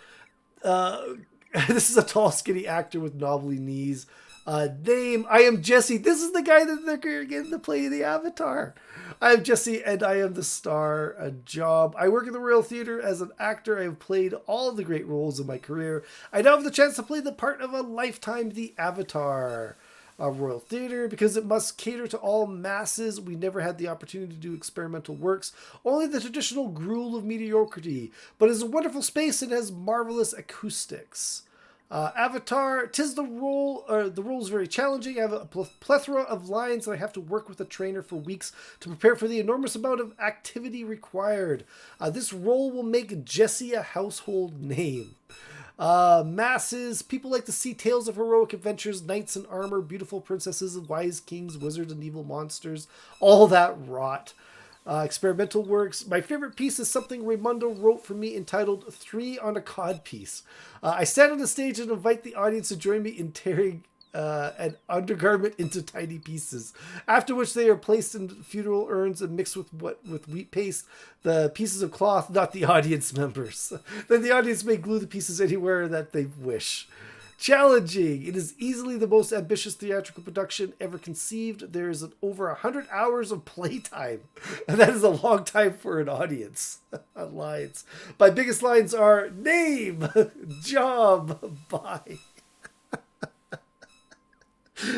This is a tall, skinny actor with knobbly knees. Name, I am Jesse. This is the guy that they're getting to play the Avatar. I am Jesse and I am the star. Job, I work in the Royal Theatre as an actor. I have played all the great roles in my career. I now have the chance to play the part of a lifetime, the Avatar. Royal Theatre, because it must cater to all masses. We never had the opportunity to do experimental works, only the traditional gruel of mediocrity, but it's a wonderful space and has marvelous acoustics. Avatar, the role is very challenging. I have a plethora of lines and I have to work with a trainer for weeks to prepare for the enormous amount of activity required. This role will make Jessie a household name. Masses, people like to see tales of heroic adventures, knights in armor, beautiful princesses, wise kings, wizards, and evil monsters. All that rot. Experimental works. My favorite piece is something Raimundo wrote for me entitled 3 on a Codpiece. I stand on the stage and invite the audience to join me in tearing an undergarment into tiny pieces, after which they are placed in funeral urns and mixed with wheat paste, the pieces of cloth, not the audience members. Then the audience may glue the pieces anywhere that they wish. Challenging. It is easily the most ambitious theatrical production ever conceived. There is over 100 hours of playtime, and that is a long time for an audience. Lines. My biggest lines are name, job, bye.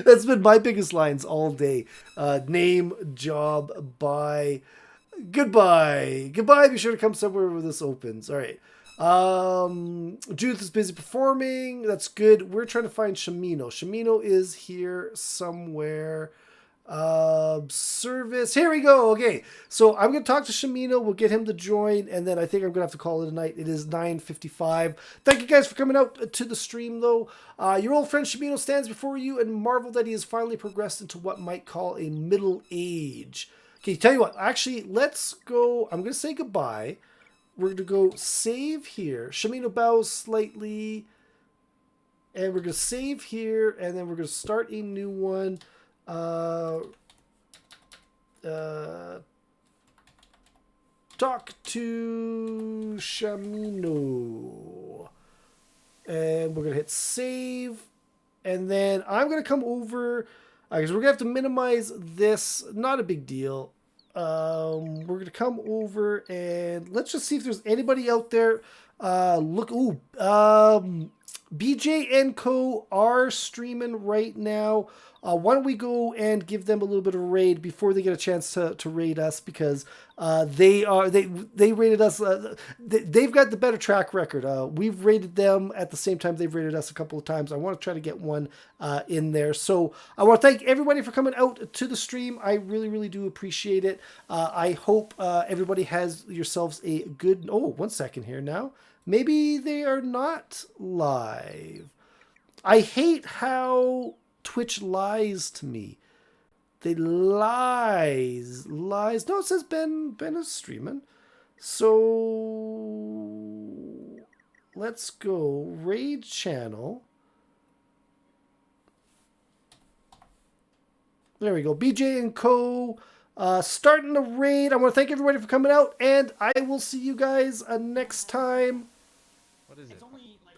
That's been my biggest lines all day. Name, job, bye, goodbye. Goodbye. Be sure to come somewhere where this opens. All right. Judith is busy performing. That's good. We're trying to find Shamino. Shamino is here somewhere. Service. Here we go. Okay. So I'm going to talk to Shamino. We'll get him to join. And then I think I'm going to have to call it a night. It is 9:55. Thank you guys for coming out to the stream though. Your old friend Shamino stands before you and marvel that he has finally progressed into what might call a middle age. Okay. Tell you what, actually, let's go. I'm going to say goodbye. We're going to go save here. Shamino bows slightly. And we're going to save here. And then we're going to start a new one. Talk to Shamino. And we're going to hit save. And then I'm going to come over. Because we're going to have to minimize this. Not a big deal. We're going to come over and let's just see if there's anybody out there. BJ and Co are streaming right now. Why don't we go and give them a little bit of a raid before they get a chance to raid us, because they rated us. They've got the better track record. We've rated them at the same time they've rated us a couple of times. I want to try to get one in there. So I want to thank everybody for coming out to the stream. I really, really do appreciate it. I hope everybody has yourselves a good... Oh, 1 second here now. Maybe they are not live. I hate how Twitch lies to me. They lies. No, it says Ben is streaming. So let's go raid channel. There we go. BJ and Co. Starting the raid. I want to thank everybody for coming out, and I will see you guys next time. What is it?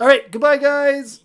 All right. Goodbye, guys.